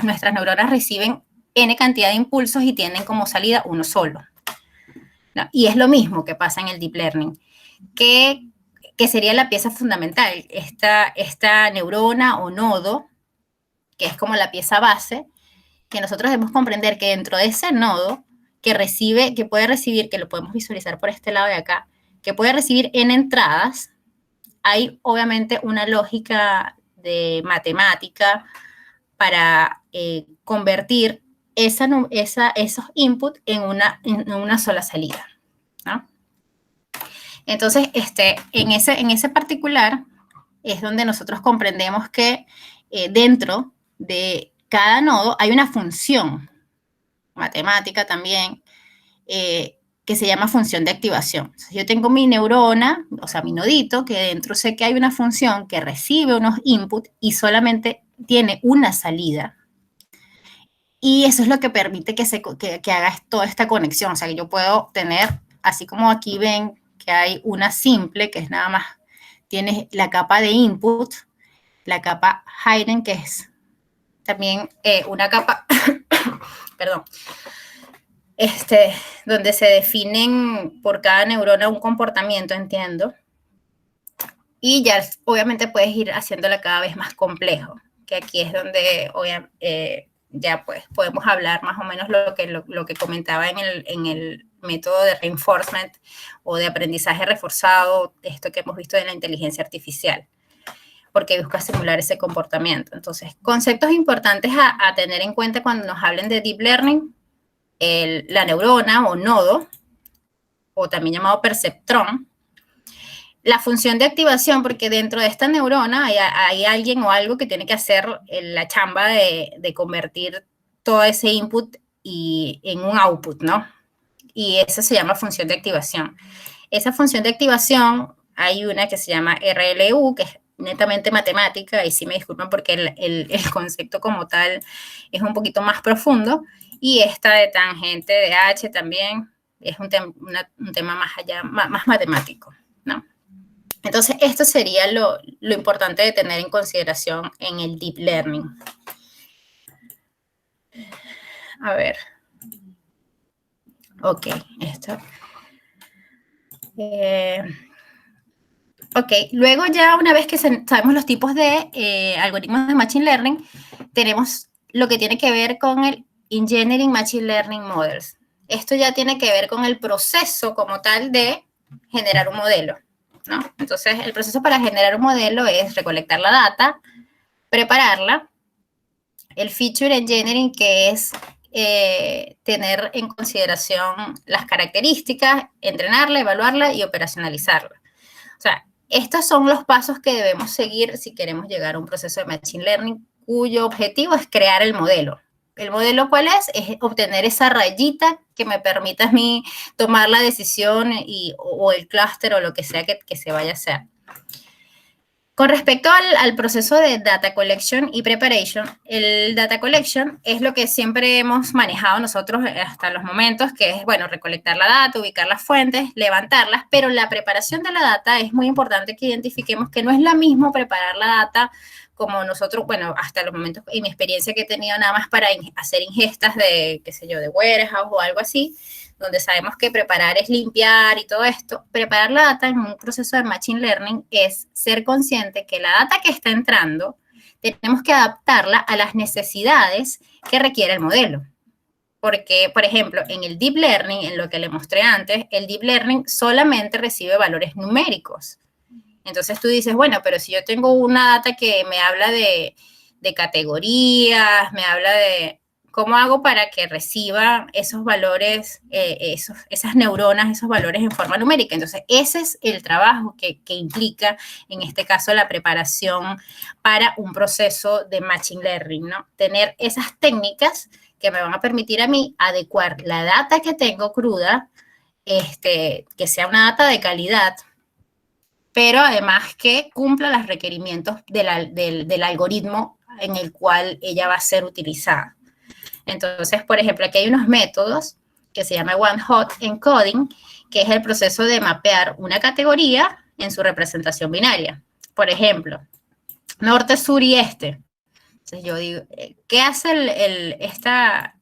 nuestras neuronas reciben N cantidad de impulsos y tienen como salida uno solo, ¿no? Y es lo mismo que pasa en el Deep Learning. ¿Qué que sería la pieza fundamental, esta neurona o nodo, que es como la pieza base, que nosotros debemos comprender que dentro de ese nodo, que puede recibir, que lo podemos visualizar por este lado de acá, que puede recibir n entradas, hay obviamente una lógica de matemática para convertir esos inputs en una sola salida, ¿no? Entonces, en ese particular es donde nosotros comprendemos que dentro de cada nodo hay una función matemática también que se llama función de activación. Entonces, yo tengo mi neurona, o sea, mi nodito, que dentro sé que hay una función que recibe unos inputs y solamente tiene una salida. Y eso es lo que permite que haga toda esta conexión. O sea, que yo puedo tener, así como aquí ven que hay una simple, que es nada más, tienes la capa de input, la capa hidden, que es también una capa, perdón, donde se definen por cada neurona un comportamiento, entiendo. Y ya obviamente puedes ir haciéndola cada vez más complejo, que aquí es donde ya pues podemos hablar más o menos lo que comentaba en el método de reinforcement o de aprendizaje reforzado, esto que hemos visto de la inteligencia artificial, porque busca simular ese comportamiento. Entonces, conceptos importantes a tener en cuenta cuando nos hablen de deep learning: la neurona o nodo, o también llamado perceptrón, la función de activación, porque dentro de esta neurona hay alguien o algo que tiene que hacer la chamba de convertir todo ese input en un output, ¿no? Y eso se llama función de activación. Esa función de activación, hay una que se llama RLU, que es netamente matemática, y sí me disculpan porque el concepto como tal es un poquito más profundo, y esta de tangente de H también es un tema más allá, más matemático, ¿no? Entonces, esto sería lo importante de tener en consideración en el deep learning. A ver. Ok, esto. Ok, luego ya una vez que sabemos los tipos de algoritmos de Machine Learning, tenemos lo que tiene que ver con el Engineering Machine Learning Models. Esto ya tiene que ver con el proceso como tal de generar un modelo, ¿no? Entonces, el proceso para generar un modelo es recolectar la data, prepararla, el Feature Engineering, que es tener en consideración las características, entrenarla, evaluarla y operacionalizarla. O sea, estos son los pasos que debemos seguir si queremos llegar a un proceso de Machine Learning cuyo objetivo es crear el modelo. ¿El modelo cuál es? Es obtener esa rayita que me permita a mí tomar la decisión o el clúster o lo que sea que se vaya a hacer. Con respecto al proceso de data collection y preparation, el data collection es lo que siempre hemos manejado nosotros hasta los momentos, que es, bueno, recolectar la data, ubicar las fuentes, levantarlas, pero la preparación de la data es muy importante que identifiquemos que no es lo mismo preparar la data como nosotros, bueno, hasta los momentos, en mi experiencia que he tenido nada más para hacer ingestas de, qué sé yo, de warehouse o algo así, donde sabemos que preparar es limpiar y todo esto. Preparar la data en un proceso de Machine Learning es ser consciente que la data que está entrando tenemos que adaptarla a las necesidades que requiere el modelo. Porque, por ejemplo, en el Deep Learning, en lo que le mostré antes, el Deep Learning solamente recibe valores numéricos. Entonces tú dices, bueno, pero si yo tengo una data que me habla de categorías, me habla de cómo hago para que reciba esos valores, esas neuronas, esos valores en forma numérica. Entonces, ese es el trabajo que implica, en este caso, la preparación para un proceso de Machine Learning, ¿no? Tener esas técnicas que me van a permitir a mí adecuar la data que tengo cruda, que sea una data de calidad, pero además que cumpla los requerimientos del algoritmo en el cual ella va a ser utilizada. Entonces, por ejemplo, aquí hay unos métodos que se llama One Hot Encoding, que es el proceso de mapear una categoría en su representación binaria. Por ejemplo, norte, sur y este. Entonces yo digo, ¿qué hace esta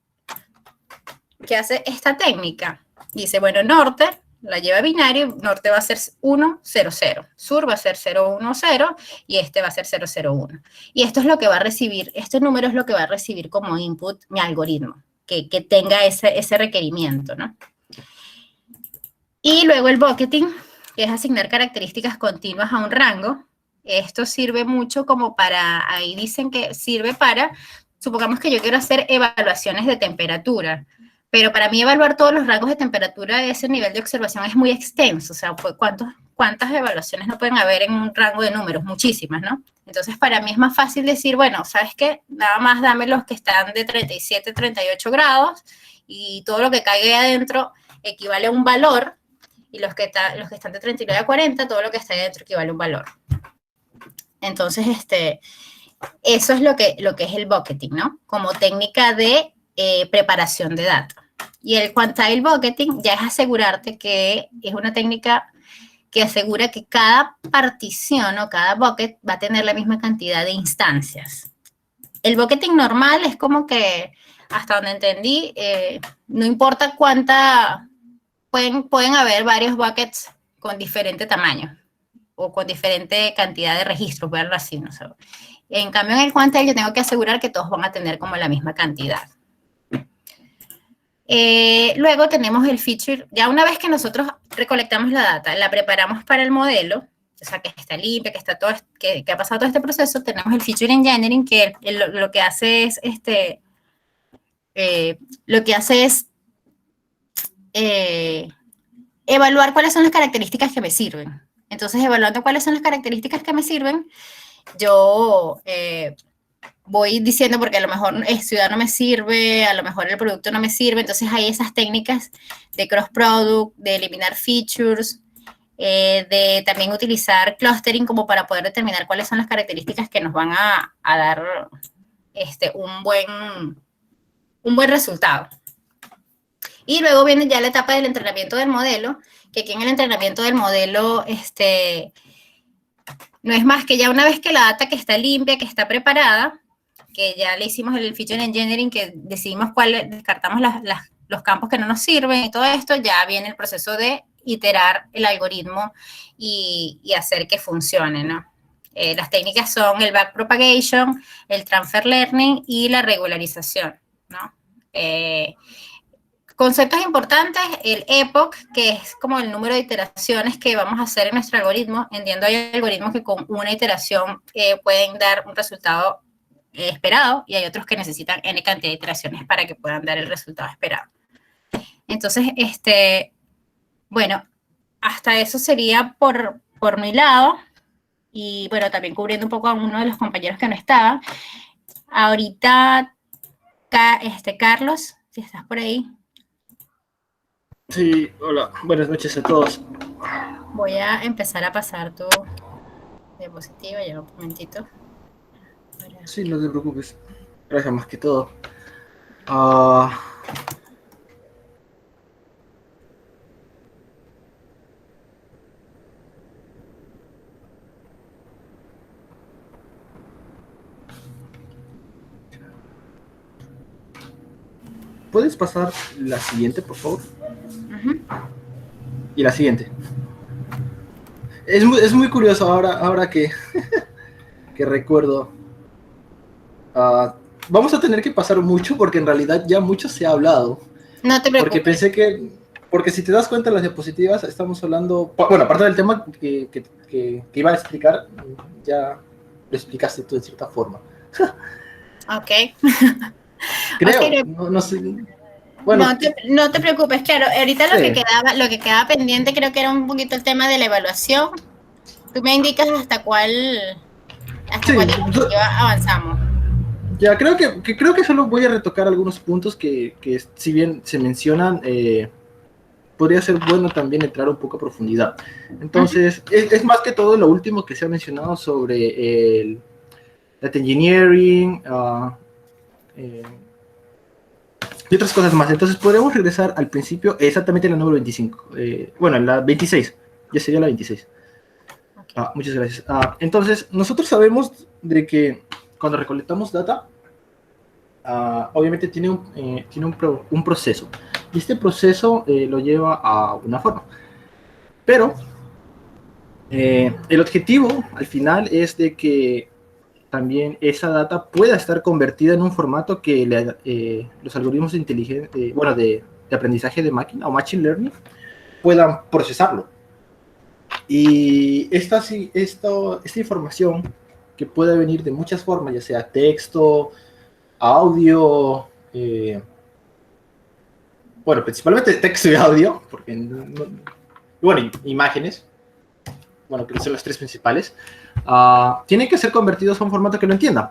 técnica? Dice, bueno, norte la lleva binario, norte va a ser 1, 0, 0, sur va a ser 0, 1, 0 y este va a ser 0, 0, 1. Y esto es lo que va a recibir, este número es lo que va a recibir como input mi algoritmo, que tenga ese requerimiento, ¿no? Y luego el bucketing, que es asignar características continuas a un rango. Esto sirve mucho como para, ahí dicen que sirve para, supongamos que yo quiero hacer evaluaciones de temperatura, pero para mí evaluar todos los rangos de temperatura de ese nivel de observación es muy extenso, o sea, ¿cuántas evaluaciones no pueden haber en un rango de números? Muchísimas, ¿no? Entonces, para mí es más fácil decir, bueno, ¿sabes qué? Nada más dame los que están de 37, 38 grados y todo lo que caiga adentro equivale a un valor, y los que están de 39 a 40, todo lo que está ahí adentro equivale a un valor. Entonces, eso es lo que es el bucketing, ¿no? Como técnica de preparación de datos. Y el quantile bucketing ya es asegurarte que es una técnica que asegura que cada partición o cada bucket va a tener la misma cantidad de instancias. El bucketing normal es como que, hasta donde entendí, no importa cuánta... Pueden haber varios buckets con diferente tamaño o con diferente cantidad de registros, verlo así, ¿no? En cambio, en el quantile yo tengo que asegurar que todos van a tener como la misma cantidad. Luego tenemos el feature. Ya una vez que nosotros recolectamos la data, la preparamos para el modelo, o sea, que está limpia, que está todo, que ha pasado todo este proceso, tenemos el feature engineering, que lo que hace es evaluar cuáles son las características que me sirven. Entonces, evaluando cuáles son las características que me sirven, yo voy diciendo, porque a lo mejor ciudad no me sirve, a lo mejor el producto no me sirve, entonces hay esas técnicas de cross-product, de eliminar features, de también utilizar clustering como para poder determinar cuáles son las características que nos van a dar un buen resultado. Y luego viene ya la etapa del entrenamiento del modelo, que aquí en el entrenamiento del modelo no es más que ya una vez que la data que está limpia, que está preparada, que ya le hicimos el feature engineering, que decidimos descartamos los campos que no nos sirven y todo esto, ya viene el proceso de iterar el algoritmo y hacer que funcione, ¿no? Las técnicas son el backpropagation, el transfer learning y la regularización, ¿no? Conceptos importantes, el epoch, que es como el número de iteraciones que vamos a hacer en nuestro algoritmo. Entiendo, hay algoritmos que con una iteración pueden dar un resultado esperado y hay otros que necesitan N cantidad de iteraciones para que puedan dar el resultado esperado. Entonces, bueno, hasta eso sería por mi lado. Y bueno, también cubriendo un poco a uno de los compañeros que no estaba. Ahorita, Carlos, si estás por ahí. Sí, hola, buenas noches a todos. Voy a empezar a pasar tu diapositiva, ya un momentito. Sí, no te preocupes. Gracias más que todo. ¿Puedes pasar la siguiente, por favor? Y la siguiente. Es muy curioso ahora que, que recuerdo. Vamos a tener que pasar mucho porque en realidad ya mucho se ha hablado. No te preocupes. Porque pensé que... Porque si te das cuenta en las diapositivas estamos hablando... Bueno, aparte del tema que iba a explicar, ya lo explicaste tú de cierta forma. Ok. Creo, okay. no sé... Bueno, no te preocupes, claro, ahorita lo que quedaba pendiente creo que era un poquito el tema de la evaluación. Tú me indicas hasta cuál diapositiva avanzamos. Ya, creo que solo voy a retocar algunos puntos que si bien se mencionan, podría ser bueno también entrar un poco a profundidad. Entonces, es más que todo lo último que se ha mencionado sobre el data engineering, y otras cosas más. Entonces podremos regresar al principio, exactamente la número 25. Bueno, la 26. Ya sería la 26. Okay. Muchas gracias. Entonces, nosotros sabemos de que cuando recolectamos data, obviamente tiene un proceso. Y este proceso lo lleva a una forma. Pero el objetivo al final es de que también esa data pueda estar convertida en un formato que los algoritmos de de aprendizaje de máquina o machine learning puedan procesarlo. Y esta información, que puede venir de muchas formas, ya sea texto, audio, principalmente texto y audio, porque imágenes, que son las tres principales, tienen que ser convertidos a un formato que lo entienda.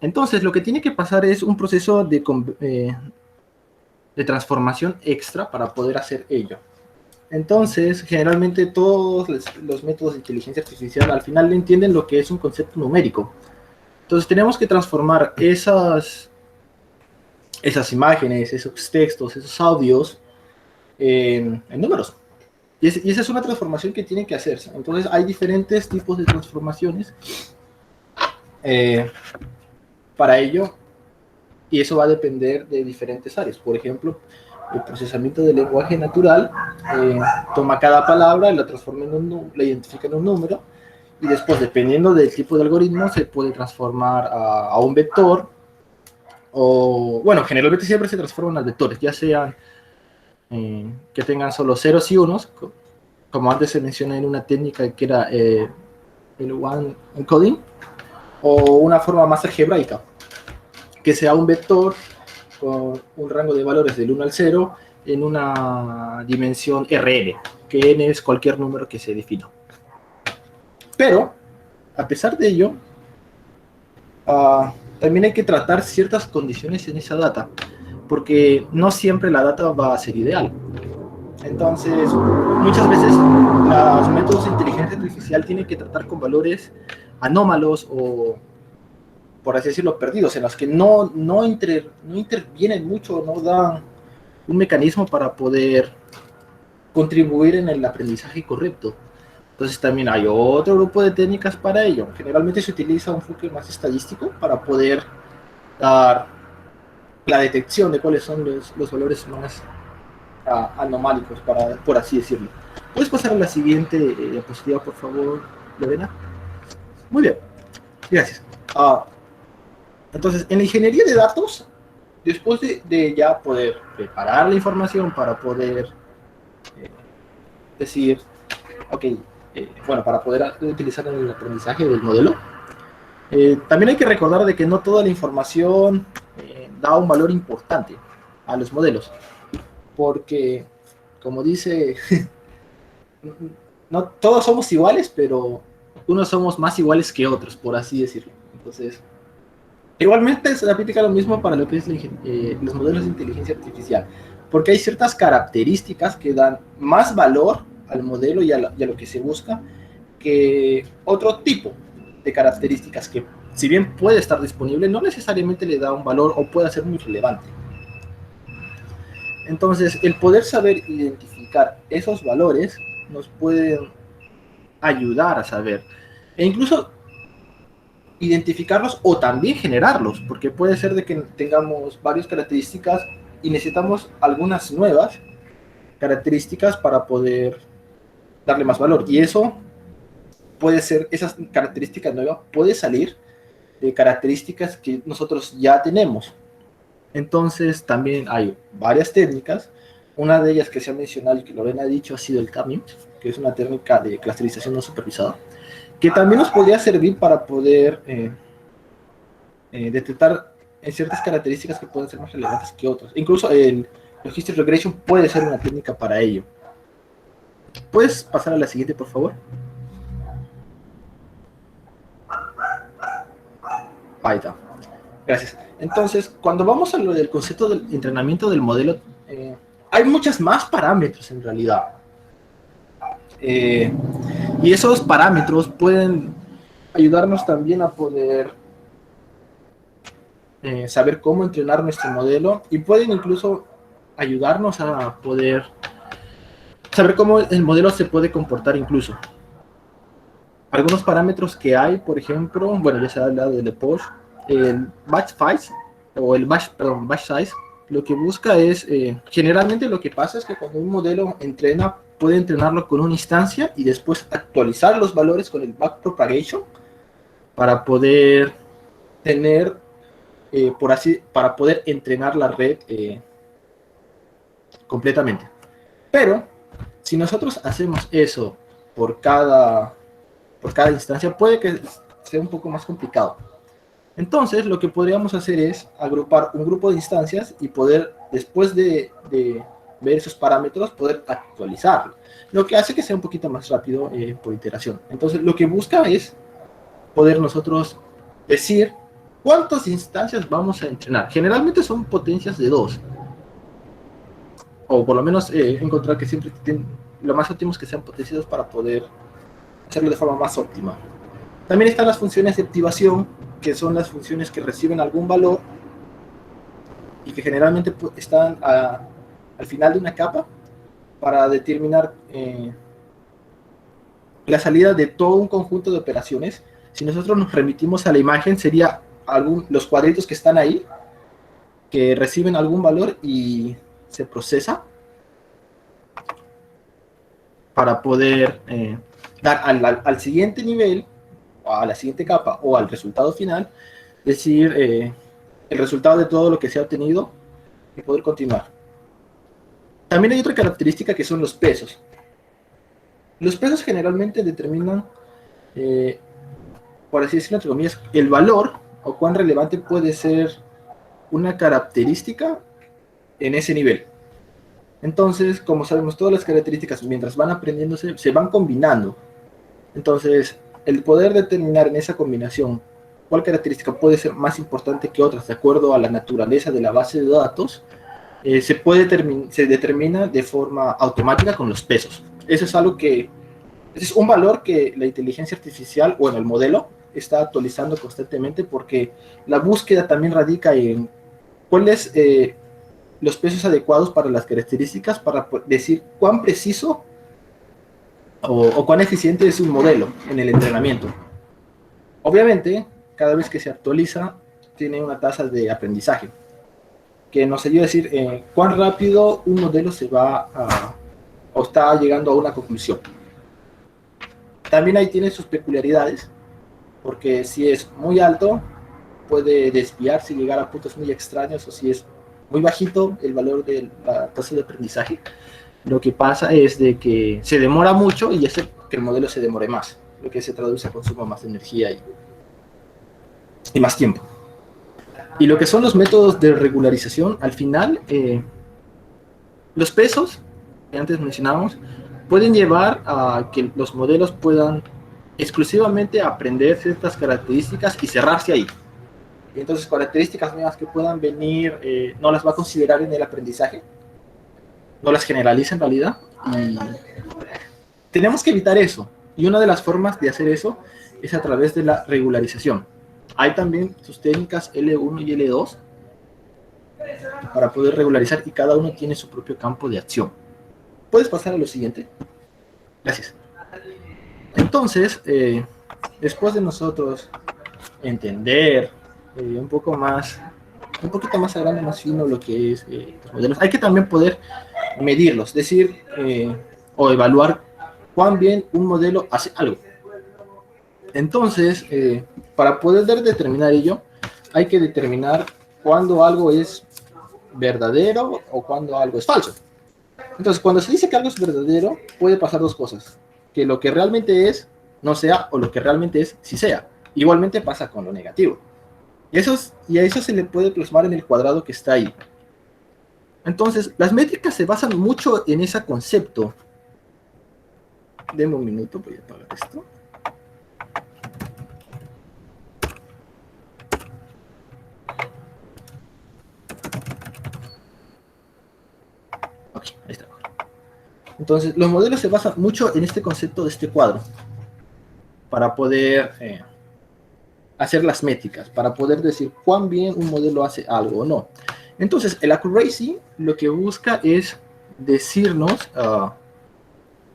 Entonces, lo que tiene que pasar es un proceso de transformación extra para poder hacer ello. Entonces, generalmente todos los métodos de inteligencia artificial al final entienden lo que es un concepto numérico. Entonces, tenemos que transformar esas imágenes, esos textos, esos audios en números. Y esa es una transformación que tiene que hacerse. Entonces, hay diferentes tipos de transformaciones para ello, y eso va a depender de diferentes áreas. Por ejemplo, el procesamiento del lenguaje natural toma cada palabra y la transforma la identifica en un número, y después, dependiendo del tipo de algoritmo, se puede transformar a un vector, generalmente siempre se transforman a vectores, ya sean que tengan solo ceros y unos, como antes se menciona en una técnica que era el one encoding, o una forma más algebraica, que sea un vector con un rango de valores del 1 al 0 en una dimensión Rn, que n es cualquier número que se defina. Pero, a pesar de ello, también hay que tratar ciertas condiciones en esa data, porque no siempre la data va a ser ideal. Entonces, muchas veces los métodos de inteligencia artificial tienen que tratar con valores anómalos o, por así decirlo, perdidos, en los que no intervienen mucho, no dan un mecanismo para poder contribuir en el aprendizaje correcto. Entonces también hay otro grupo de técnicas para ello. Generalmente se utiliza un enfoque más estadístico para poder dar la detección de cuáles son los valores más anomálicos, por así decirlo. ¿Puedes pasar a la siguiente diapositiva, por favor, Lorena? Muy bien, gracias. Entonces, en la ingeniería de datos, después de ya poder preparar la información para poder decir, para poder utilizar el aprendizaje del modelo, también hay que recordar de que no toda la información da un valor importante a los modelos, porque, como dice, no todos somos iguales, pero unos somos más iguales que otros, por así decirlo. Entonces, igualmente se aplica lo mismo para lo que es los modelos de inteligencia artificial, porque hay ciertas características que dan más valor al modelo y a lo que se busca que otro tipo de características que, si bien puede estar disponible, no necesariamente le da un valor o puede ser muy relevante. Entonces, el poder saber identificar esos valores nos puede ayudar a saber, e incluso identificarlos o también generarlos, porque puede ser de que tengamos varias características y necesitamos algunas nuevas características para poder darle más valor, y eso puede ser, esas características nuevas puede salir de características que nosotros ya tenemos. Entonces también hay varias técnicas. Una de ellas que se ha mencionado y que Lorena ha dicho ha sido el K-means, que es una técnica de clusterización no supervisada, que también nos podría servir para poder detectar ciertas características que pueden ser más relevantes que otras. Incluso el Logistic Regression puede ser una técnica para ello. ¿Puedes pasar a la siguiente, por favor? Ahí está. Gracias. Entonces, cuando vamos a lo del concepto del entrenamiento del modelo, hay muchos más parámetros en realidad. Y esos parámetros pueden ayudarnos también a poder saber cómo entrenar nuestro modelo, y pueden incluso ayudarnos a poder saber cómo el modelo se puede comportar incluso. Algunos parámetros que hay, por ejemplo, ya se ha hablado del push, el batch size, o el batch size, lo que busca es, generalmente lo que pasa es que cuando un modelo entrena puede entrenarlo con una instancia y después actualizar los valores con el backpropagation para poder tener, para poder entrenar la red completamente. Pero si nosotros hacemos eso por cada instancia, puede que sea un poco más complicado. Entonces, lo que podríamos hacer es agrupar un grupo de instancias y poder, después de ver esos parámetros, poder actualizarlo. Lo que hace que sea un poquito más rápido por iteración. Entonces, lo que busca es poder nosotros decir cuántas instancias vamos a entrenar. Generalmente son potencias de 2. O por lo menos encontrar que siempre lo más óptimo es que sean potenciados para poder hacerlo de forma más óptima. También están las funciones de activación, que son las funciones que reciben algún valor y que generalmente están al final de una capa para determinar la salida de todo un conjunto de operaciones. Si nosotros nos remitimos a la imagen, sería los cuadritos que están ahí, que reciben algún valor y se procesa para poder dar al siguiente nivel, a la siguiente capa o al resultado final, decir el resultado de todo lo que se ha obtenido y poder continuar. También hay otra característica que son los pesos. Los pesos generalmente determinan, por así decirlo, entre comillas, el valor o cuán relevante puede ser una característica en ese nivel. Entonces, como sabemos, todas las características, mientras van aprendiéndose, se van combinando. Entonces, el poder determinar en esa combinación cuál característica puede ser más importante que otras, de acuerdo a la naturaleza de la base de datos, se determina de forma automática con los pesos. Eso es algo que es un valor que la inteligencia artificial, bueno, el modelo, está actualizando constantemente, porque la búsqueda también radica en cuáles los pesos adecuados para las características, para decir cuán preciso o cuán eficiente es un modelo en el entrenamiento. Obviamente, cada vez que se actualiza, tiene una tasa de aprendizaje, que nos ayuda a decir cuán rápido un modelo se va o está llegando a una conclusión. También ahí tiene sus peculiaridades, porque si es muy alto, puede desviarse y llegar a puntos muy extraños, o si es muy bajito el valor de la tasa de aprendizaje, lo que pasa es de que se demora mucho y hace que el modelo se demore más, lo que se traduce a consumo más de energía y más tiempo. Y lo que son los métodos de regularización, al final, los pesos que antes mencionábamos pueden llevar a que los modelos puedan exclusivamente aprender ciertas características y cerrarse ahí. Y entonces características nuevas que puedan venir no las va a considerar en el aprendizaje, no las generaliza en realidad, y tenemos que evitar eso. Y una de las formas de hacer eso es a través de la regularización. Hay también sus técnicas L1 y L2 para poder regularizar, y cada uno tiene su propio campo de acción. ¿Puedes pasar a lo siguiente? Gracias. Entonces, después de nosotros entender un poquito más a grande, más fino lo que es los modelos, hay que también poder medirlos, decir o evaluar cuán bien un modelo hace algo. Entonces, para poder determinar ello, hay que determinar cuándo algo es verdadero o cuándo algo es falso. Entonces, cuando se dice que algo es verdadero, puede pasar dos cosas: que lo que realmente es no sea, o lo que realmente es sí sea. Igualmente pasa con lo negativo. Y a eso se le puede plasmar en el cuadrado que está ahí. Entonces, las métricas se basan mucho en ese concepto. Deme un minuto, voy a apagar esto. Ok, ahí está. Entonces, los modelos se basan mucho en este concepto de este cuadro para poder hacer las métricas, para poder decir cuán bien un modelo hace algo o no. Entonces, el accuracy lo que busca es decirnos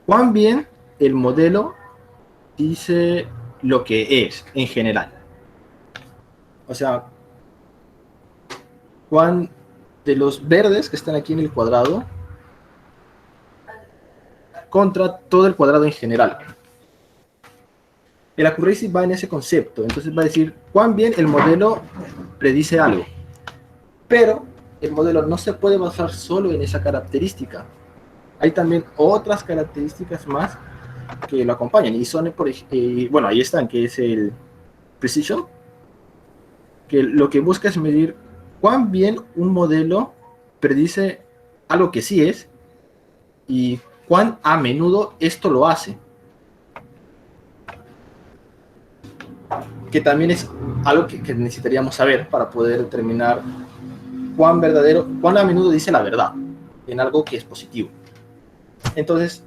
cuán bien el modelo dice lo que es en general. O sea, cuán de los verdes que están aquí en el cuadrado contra todo el cuadrado en general. El accuracy va en ese concepto, entonces va a decir cuán bien el modelo predice algo. Pero el modelo no se puede basar solo en esa característica. Hay también otras características más que lo acompañan, y son, bueno, ahí están, que es el precision, que lo que busca es medir cuán bien un modelo predice algo que sí es, y cuán a menudo esto lo hace. Que también es algo que necesitaríamos saber para poder determinar cuán a menudo dice la verdad en algo que es positivo. Entonces,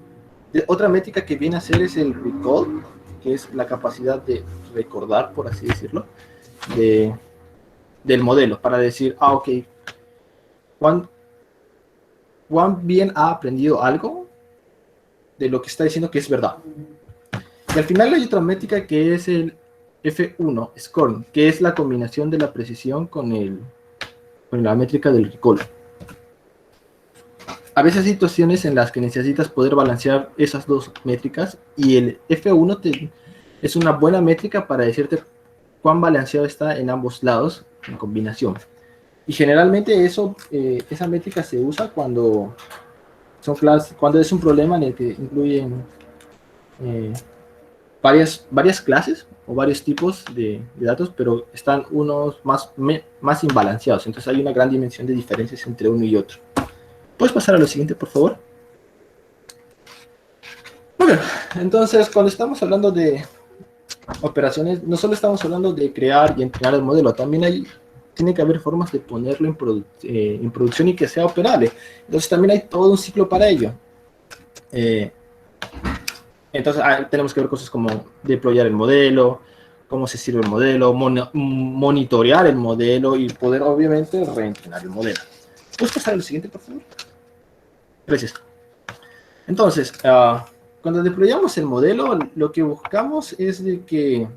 otra métrica que viene a ser es el recall, que es la capacidad de recordar, por así decirlo, del modelo, para decir, ok, cuán bien ha aprendido algo de lo que está diciendo que es verdad. Y al final hay otra métrica que es el F1 scoring, que es la combinación de la precisión con la métrica del recall. A veces hay situaciones en las que necesitas poder balancear esas dos métricas, y el F1 es una buena métrica para decirte cuán balanceado está en ambos lados en combinación. Y generalmente esa métrica se usa cuando es un problema en el que incluyen varias clases o varios tipos de datos, pero están unos más imbalanceados. Entonces hay una gran dimensión de diferencias entre uno y otro. ¿Puedes pasar a lo siguiente, por favor? Bueno, entonces cuando estamos hablando de operaciones, no solo estamos hablando de crear y entrenar el modelo, también tiene que haber formas de ponerlo en producción y que sea operable. Entonces también hay todo un ciclo para ello. Entonces tenemos que ver cosas como deployar el modelo, cómo se sirve el modelo, monitorear el modelo y poder obviamente reentrenar el modelo. ¿Puedes pasar a lo siguiente, por favor? Gracias. Entonces, cuando deployamos el modelo, lo que buscamos es de que,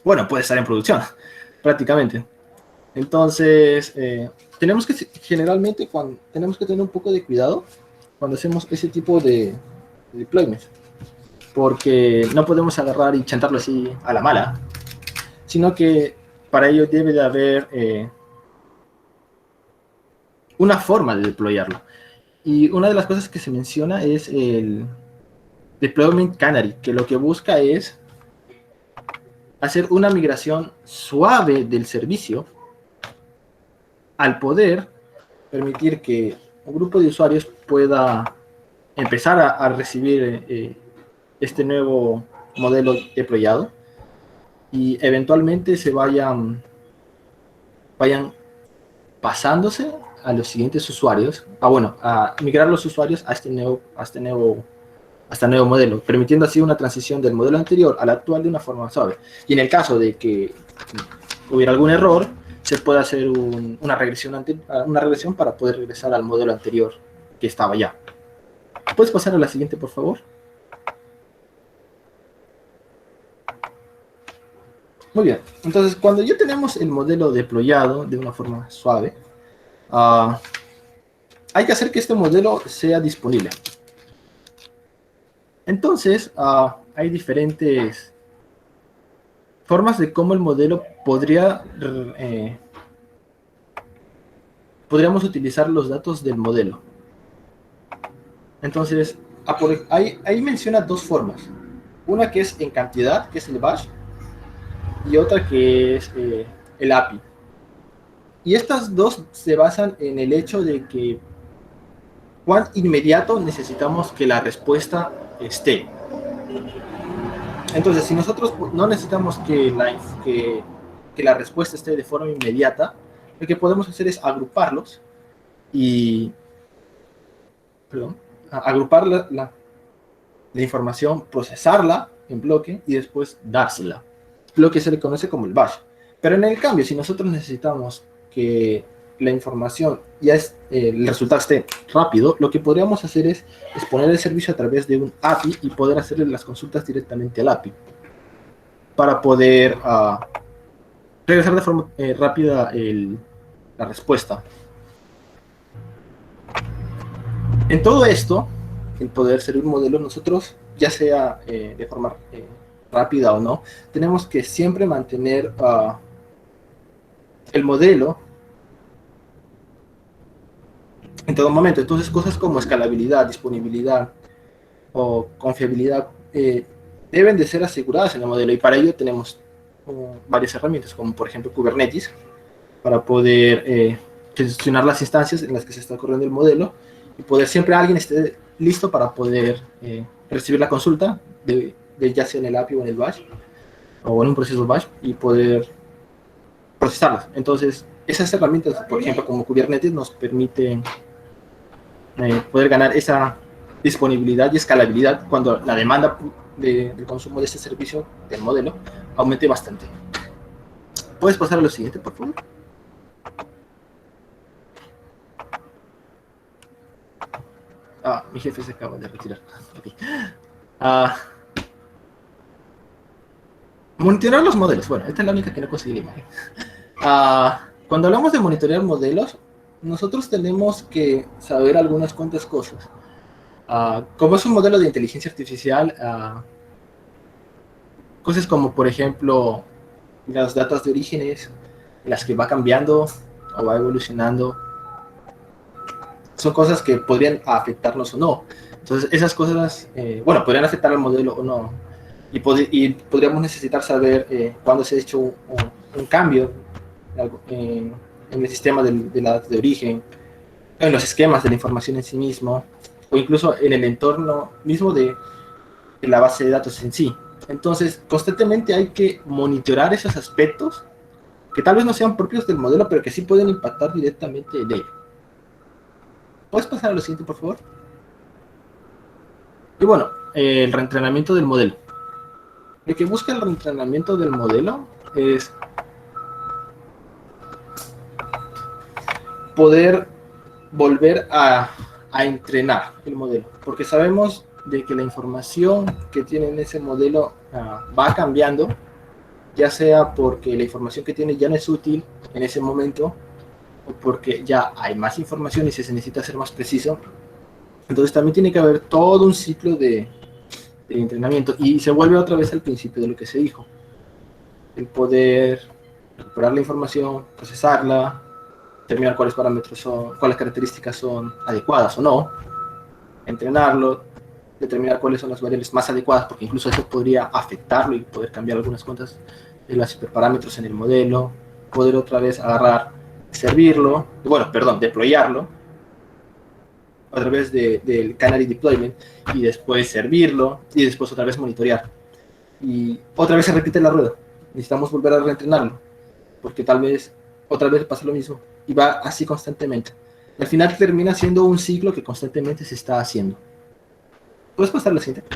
bueno, puede estar en producción, prácticamente. Entonces, generalmente tenemos que tener un poco de cuidado cuando hacemos ese tipo de deployment, porque no podemos agarrar y chantarlo así a la mala, sino que para ello debe de haber una forma de deployarlo. Y una de las cosas que se menciona es el Deployment Canary, que lo que busca es hacer una migración suave del servicio al poder permitir que un grupo de usuarios pueda empezar a recibir este nuevo modelo deployado y eventualmente se vayan pasándose a los siguientes usuarios, a migrar los usuarios a este nuevo modelo, permitiendo así una transición del modelo anterior al actual de una forma suave. Y en el caso de que hubiera algún error, se puede hacer una regresión para poder regresar al modelo anterior que estaba ya. ¿Puedes pasar a la siguiente, por favor? Muy bien, entonces cuando ya tenemos el modelo deployado de una forma suave, hay que hacer que este modelo sea disponible. Entonces, hay diferentes formas de cómo el modelo podríamos utilizar los datos del modelo. Entonces, ahí menciona dos formas. Una que es en cantidad, que es el batch, y otra que es el API. Y estas dos se basan en el hecho de que cuán inmediato necesitamos que la respuesta esté. Entonces, si nosotros no necesitamos que la respuesta esté de forma inmediata, lo que podemos hacer es agruparlos y agrupar la información, procesarla en bloque y después dársela, lo que se le conoce como el batch. Pero en el cambio, si nosotros necesitamos que la información el resultado esté rápido, lo que podríamos hacer es exponer el servicio a través de un API y poder hacerle las consultas directamente al API para poder regresar de forma rápida la respuesta. En todo esto, el poder servir un modelo, nosotros, ya sea de forma rápida o no, tenemos que siempre mantener el modelo en todo momento. Entonces, cosas como escalabilidad, disponibilidad o confiabilidad deben de ser aseguradas en el modelo, y para ello tenemos varias herramientas, como por ejemplo Kubernetes, para poder gestionar las instancias en las que se está corriendo el modelo, y poder siempre alguien esté listo para poder recibir la consulta, ya sea en el API o en el batch, o en un proceso batch, y poder procesarlas. Entonces, esas herramientas, por ejemplo, como Kubernetes, nos permiten poder ganar esa disponibilidad y escalabilidad cuando la demanda del consumo de este servicio, del modelo, aumente bastante. ¿Puedes pasar a lo siguiente, por favor? Mi jefe se acaba de retirar. Okay. Monitorear los modelos. Bueno, esta es la única que no conseguí la imagen. Cuando hablamos de monitorear modelos, nosotros tenemos que saber algunas cuantas cosas. Como es un modelo de inteligencia artificial, cosas como, por ejemplo, las datas de orígenes, las que va cambiando o va evolucionando, son cosas que podrían afectarnos o no. Entonces, esas cosas, bueno, podrían afectar al modelo o no. Y podríamos necesitar saber cuándo se ha hecho un cambio en el sistema de la data de origen, en los esquemas de la información en sí mismo, o incluso en el entorno mismo de la base de datos en sí. Entonces, constantemente hay que monitorear esos aspectos que tal vez no sean propios del modelo, pero que sí pueden impactar directamente en él. ¿Puedes pasar a lo siguiente, por favor? Y bueno, el reentrenamiento del modelo. Lo que busca el reentrenamiento del modelo es poder volver a entrenar el modelo, porque sabemos de que la información que tiene en ese modelo va cambiando, ya sea porque la información que tiene ya no es útil en ese momento, o porque ya hay más información y se necesita ser más preciso. Entonces también tiene que haber todo un ciclo de entrenamiento, y se vuelve otra vez al principio de lo que se dijo: el poder recuperar la información, procesarla, determinar cuáles parámetros son, cuáles características son adecuadas o no, entrenarlo, determinar cuáles son las variables más adecuadas, porque incluso eso podría afectarlo y poder cambiar algunas cuantas de los hiperparámetros en el modelo, poder otra vez agarrar, servirlo, bueno, perdón, deployarlo a través del Canary Deployment, y después servirlo, y después otra vez monitorear. Y otra vez se repite la rueda. Necesitamos volver a reentrenarlo, porque tal vez otra vez pasa lo mismo, y va así constantemente. Al final termina siendo un ciclo que constantemente se está haciendo. ¿Puedes pasar a la siguiente?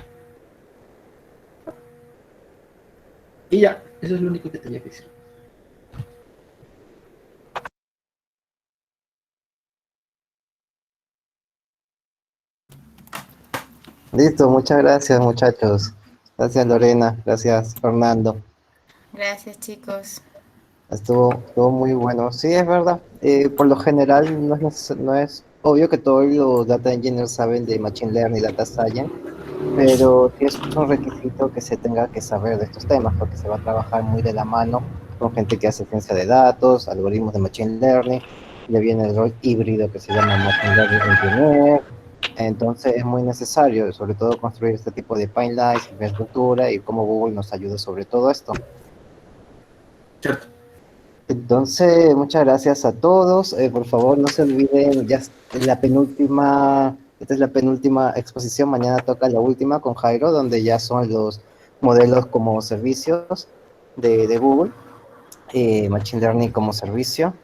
Y ya, eso es lo único que tenía que decir. Listo, muchas gracias, muchachos. Gracias, Lorena. Gracias, Fernando. Gracias, chicos. Estuvo muy bueno. Sí, es verdad. Por lo general no es obvio que todos los data engineers saben de Machine Learning y Data Science, pero sí es un requisito que se tenga que saber de estos temas, porque se va a trabajar muy de la mano con gente que hace ciencia de datos, algoritmos de Machine Learning, ya viene el rol híbrido que se llama Machine Learning Engineer. Entonces es muy necesario, sobre todo, construir este tipo de pipelines, infraestructura, y cómo Google nos ayuda sobre todo esto. Cierto. Entonces, muchas gracias a todos. Por favor, no se olviden, ya esta es la penúltima exposición. Mañana toca la última con Jairo, donde ya son los modelos como servicios de Google, Machine Learning como servicio.